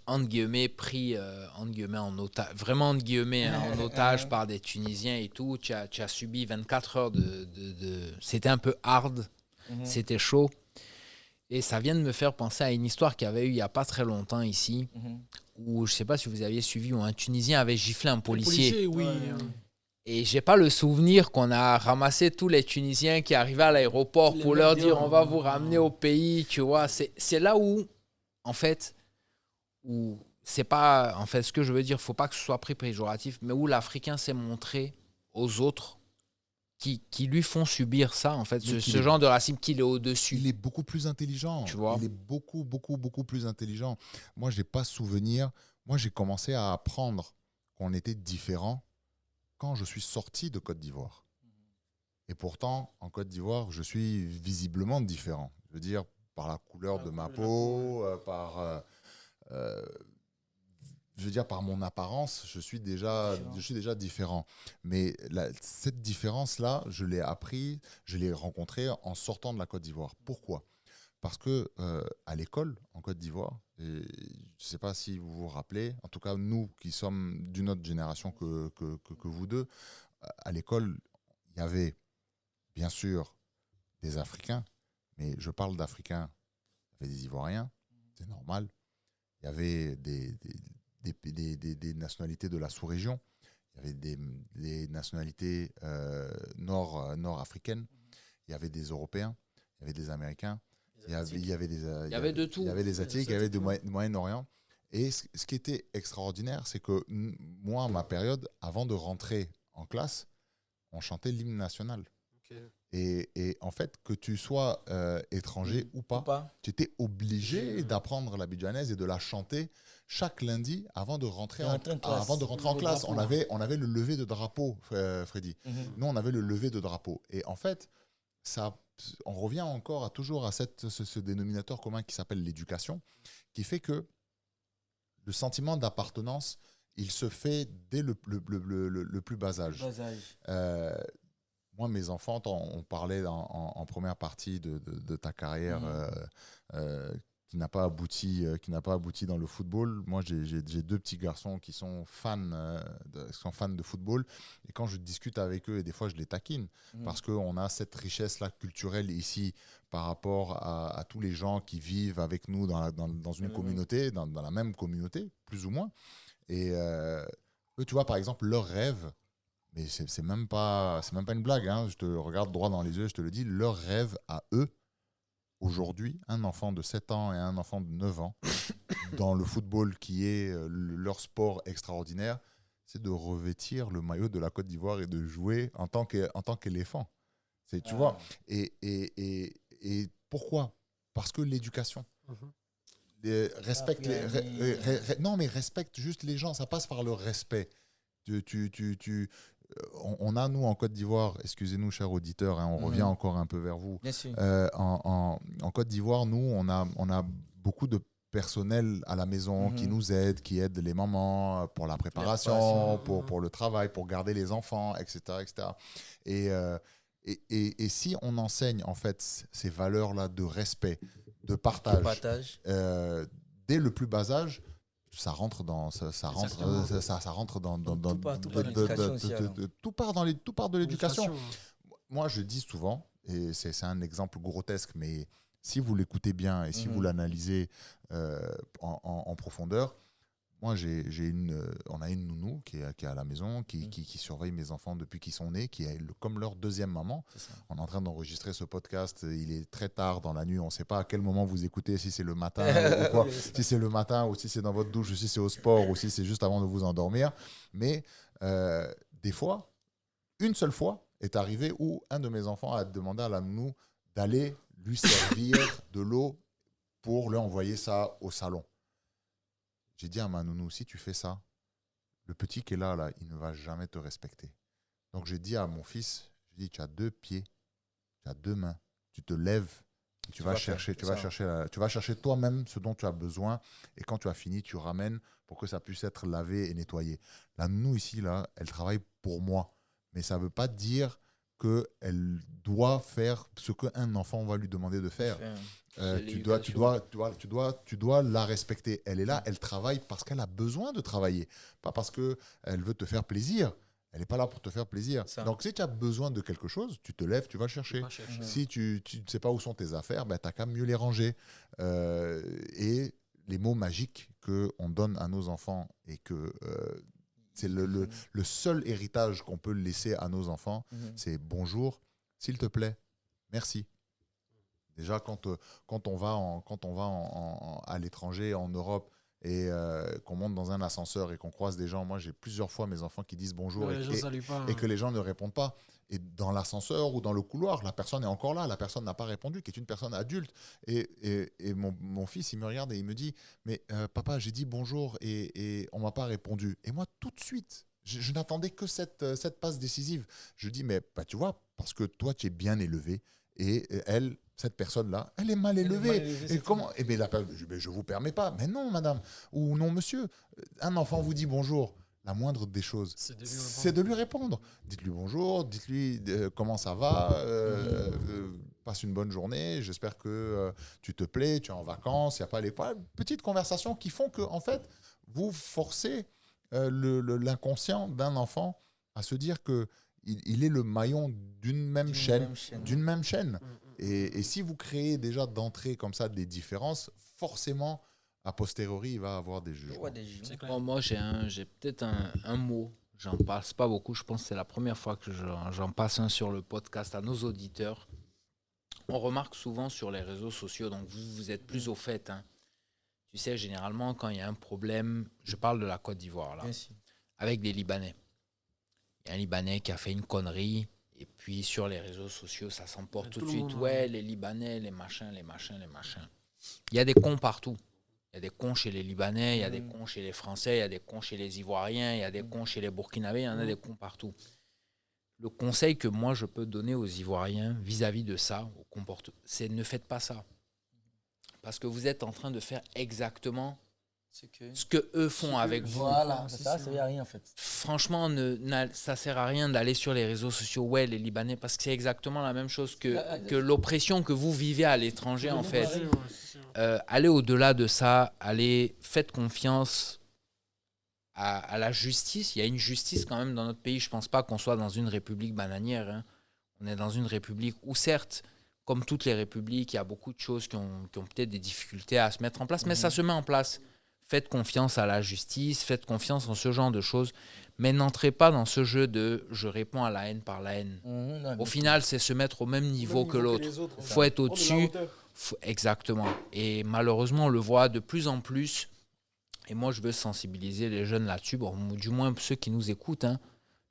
entre guillemets, pris en otage, vraiment entre guillemets, en otage par des Tunisiens et tout. Tu as subi 24 heures C'était un peu hard, c'était chaud. Et ça vient de me faire penser à une histoire qu'il y avait eu il n'y a pas très longtemps ici, où je ne sais pas si vous aviez suivi, où un Tunisien avait giflé un policier. Oui. Et je n'ai pas le souvenir qu'on a ramassé tous les Tunisiens qui arrivaient à l'aéroport pour leur dire « on va vous ramener au pays ». Tu vois, c'est là où, en fait... où c'est pas, en fait, ce que je veux dire, faut pas que ce soit pris péjoratif, mais où l'Africain s'est montré aux autres qui lui font subir ça, en fait, ce genre de racisme, qu'il est au-dessus. Il est beaucoup plus intelligent. Tu vois? Il est beaucoup, beaucoup, beaucoup plus intelligent. Moi, j'ai pas souvenir. Moi, j'ai commencé à apprendre qu'on était différents quand je suis sorti de Côte d'Ivoire. Et pourtant, en Côte d'Ivoire, je suis visiblement différent. Je veux dire, par la couleur de ma peau, je veux dire, par mon apparence, je suis déjà différent. Mais cette différence-là, je l'ai appris, je l'ai rencontrée en sortant de la Côte d'Ivoire. Pourquoi ? Parce que à l'école, en Côte d'Ivoire, je ne sais pas si vous vous rappelez, en tout cas nous qui sommes d'une autre génération que vous deux, à l'école, il y avait bien sûr des Africains, mais je parle d'Africains Il y avait des Ivoiriens, c'est normal. Il y avait des nationalités de la sous-région. Il y avait des nationalités nord-africaines. Il y avait des Européens. Il y avait des Américains. Il y avait de tout. Il y avait des Asiatiques, il y avait du Moyen-Orient. Et ce qui était extraordinaire, c'est que moi, à ma période, avant de rentrer en classe, on chantait l'hymne national. Et en fait, que tu sois étranger ou pas, tu étais obligé d'apprendre l'abidjanaise et de la chanter chaque lundi avant de rentrer en classe. On avait le lever de drapeau, Freddy. Nous, on avait le lever de drapeau. Et en fait, on revient encore toujours à ce dénominateur commun qui s'appelle l'éducation, qui fait que le sentiment d'appartenance, il se fait dès le plus bas âge. Moi, mes enfants, on parlait en première partie de ta carrière qui n'a pas abouti dans le football. Moi, j'ai 2 petits garçons qui sont fans de football. Et quand je discute avec eux, et des fois, je les taquine parce qu'on a cette richesse-là culturelle ici par rapport à tous les gens qui vivent avec nous dans une communauté, dans la même communauté, plus ou moins. Et eux, tu vois, par exemple, leur rêve, mais c'est même pas une blague, hein. Je te regarde droit dans les yeux, je te le dis, leur rêve à eux, aujourd'hui, un enfant de 7 ans et un enfant de 9 ans, dans le football qui est leur sport extraordinaire, c'est de revêtir le maillot de la Côte d'Ivoire et de jouer en tant qu'éléphant. Tu vois. Et pourquoi ? Parce que l'éducation. Respecte non, mais respecte juste les gens, ça passe par le respect. On a, nous, en Côte d'Ivoire, excusez-nous, chers auditeurs, hein, on revient encore un peu vers vous. En Côte d'Ivoire, nous, on a beaucoup de personnel à la maison qui nous aide, qui aide les mamans pour la préparation, pour le travail, pour garder les enfants, etc. Et si on enseigne, en fait, ces valeurs-là de respect, de partage. Dès le plus bas âge, ça rentre dans tout part de l'éducation. Moi, je dis souvent, et c'est un exemple grotesque, mais si vous l'écoutez bien et si vous l'analysez en profondeur, moi, on a une nounou qui est à la maison, qui surveille mes enfants depuis qu'ils sont nés, qui est comme leur deuxième maman. On est en train d'enregistrer ce podcast. Il est très tard dans la nuit. On ne sait pas à quel moment vous écoutez, si c'est le matin ou quoi. Si c'est le matin ou si c'est dans votre douche, ou si c'est au sport ou si c'est juste avant de vous endormir. Mais des fois, une seule fois est arrivé où un de mes enfants a demandé à la nounou d'aller lui servir de l'eau pour lui envoyer ça au salon. J'ai dit à ma nounou, si tu fais ça, le petit qui est là, il ne va jamais te respecter. Donc j'ai dit à mon fils, tu as 2 pieds, tu as 2 mains, tu te lèves, et tu vas chercher toi-même ce dont tu as besoin, et quand tu as fini, tu ramènes pour que ça puisse être lavé et nettoyé. La nounou ici, elle travaille pour moi, mais ça ne veut pas dire qu'elle doit faire ce qu'un enfant va lui demander de faire. Tu dois la respecter. Elle est là, elle travaille parce qu'elle a besoin de travailler, pas parce qu'elle veut te faire plaisir. Elle n'est pas là pour te faire plaisir. Donc, si tu as besoin de quelque chose, tu te lèves, tu vas le chercher. Si tu ne sais pas où sont tes affaires, tu n'as qu'à mieux les ranger. Et les mots magiques qu'on donne à nos enfants et que c'est le seul héritage qu'on peut laisser à nos enfants, c'est bonjour, s'il te plaît, merci. Déjà, quand on va à l'étranger, en Europe, et qu'on monte dans un ascenseur et qu'on croise des gens, moi j'ai plusieurs fois mes enfants qui disent bonjour et que les gens ne répondent pas. Et dans l'ascenseur ou dans le couloir, la personne est encore là, la personne n'a pas répondu, qui est une personne adulte. Et mon fils, il me regarde et il me dit, mais papa, j'ai dit bonjour et on ne m'a pas répondu. Et moi, tout de suite, je n'attendais que cette passe décisive. Je dis, mais tu vois, parce que toi, tu es bien élevé et elle... Cette personne-là, elle est mal élevée. Et comment ? Eh bien, je ne vous permets pas. Mais non, madame. Ou non, monsieur. Un enfant vous dit bonjour. La moindre des choses, c'est de lui répondre. Dites-lui bonjour, dites-lui comment ça va, passe une bonne journée, j'espère que tu te plais, tu es en vacances, il n'y a pas les petites conversations qui font que, en fait, vous forcez l'inconscient d'un enfant à se dire qu'il est le maillon d'une même chaîne. Et si vous créez déjà d'entrée comme ça des différences, forcément, a posteriori, il va y avoir des jugements. Bon, moi, j'ai peut-être un mot. J'en passe pas beaucoup. Je pense que c'est la première fois que j'en passe un sur le podcast à nos auditeurs. On remarque souvent sur les réseaux sociaux, donc vous êtes plus au fait. Hein. Tu sais, généralement, quand il y a un problème, je parle de la Côte d'Ivoire, là, avec des Libanais. Il y a un Libanais qui a fait une connerie, et puis sur les réseaux sociaux, ça s'emporte tout de suite. Ouais, les Libanais, les machins. Il y a des cons partout. Il y a des cons chez les Libanais, il y a des cons chez les Français, il y a des cons chez les Ivoiriens, il y a des cons chez les Burkinabés, il y en a des cons partout. Le conseil que moi je peux donner aux Ivoiriens vis-à-vis de ça, c'est ne faites pas ça. Parce que vous êtes en train de faire exactement ce que eux font avec vous. Voilà, ça sert à rien en fait. Franchement, ça sert à rien d'aller sur les réseaux sociaux, ouais, les Libanais, parce que c'est exactement la même chose que l'oppression que vous vivez à l'étranger en fait. Allez au-delà de ça, faites confiance à la justice. Il y a une justice quand même dans notre pays. Je ne pense pas qu'on soit dans une république bananière. Hein. On est dans une république où certes, comme toutes les républiques, il y a beaucoup de choses qui ont peut-être des difficultés à se mettre en place, mais ça se met en place. Faites confiance à la justice, faites confiance en ce genre de choses, mais n'entrez pas dans ce jeu de « je réponds à la haine par la haine ». Au final, c'est se mettre au même niveau que l'autre. Il faut être au-dessus. Exactement. Et malheureusement, on le voit de plus en plus. Et moi, je veux sensibiliser les jeunes là-dessus, bon, du moins ceux qui nous écoutent. Hein.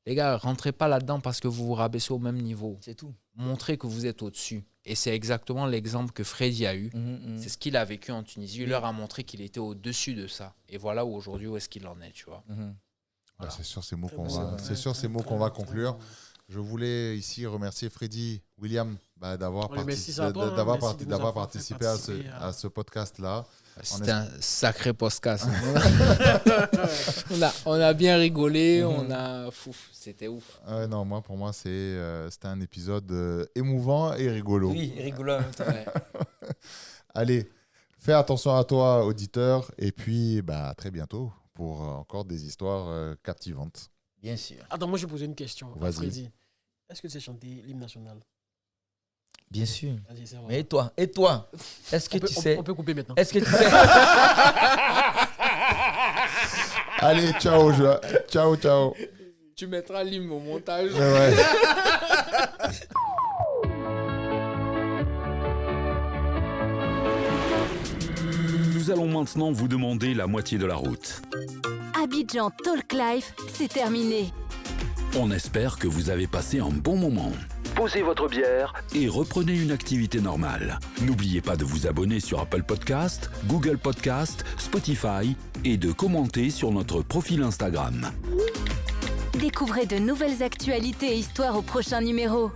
Les gars, rentrez pas là-dedans parce que vous vous rabaissez au même niveau. C'est tout. Montrez que vous êtes au-dessus. Et c'est exactement l'exemple que Freddy a eu. C'est ce qu'il a vécu en Tunisie. Il leur a montré qu'il était au-dessus de ça. Et voilà aujourd'hui où est-ce qu'il en est, tu vois. Voilà. C'est sur ces mots qu'on va conclure. Je voulais ici remercier Freddy, William, d'avoir participé à ce podcast-là. C'était un sacré podcast. on a bien rigolé, c'était ouf. Non, pour moi, c'était un épisode émouvant et rigolo. Oui, rigolo en même temps. Ouais. Allez, fais attention à toi, auditeur, et puis à très bientôt pour encore des histoires captivantes. Bien sûr. Attends, moi je vais poser une question. Vas-y. Freddy, est-ce que tu sais chanter l'hymne national? Bien sûr. Vas-y, mais et toi est-ce que tu sais? On peut couper maintenant. Est-ce que tu sais? Allez, ciao. Tu mettras l'hymne au montage. Ouais. Nous allons maintenant vous demander la moitié de la route. Abidjan Talk Life, c'est terminé. On espère que vous avez passé un bon moment. Posez votre bière et reprenez une activité normale. N'oubliez pas de vous abonner sur Apple Podcast, Google Podcast, Spotify et de commenter sur notre profil Instagram. Découvrez de nouvelles actualités et histoires au prochain numéro.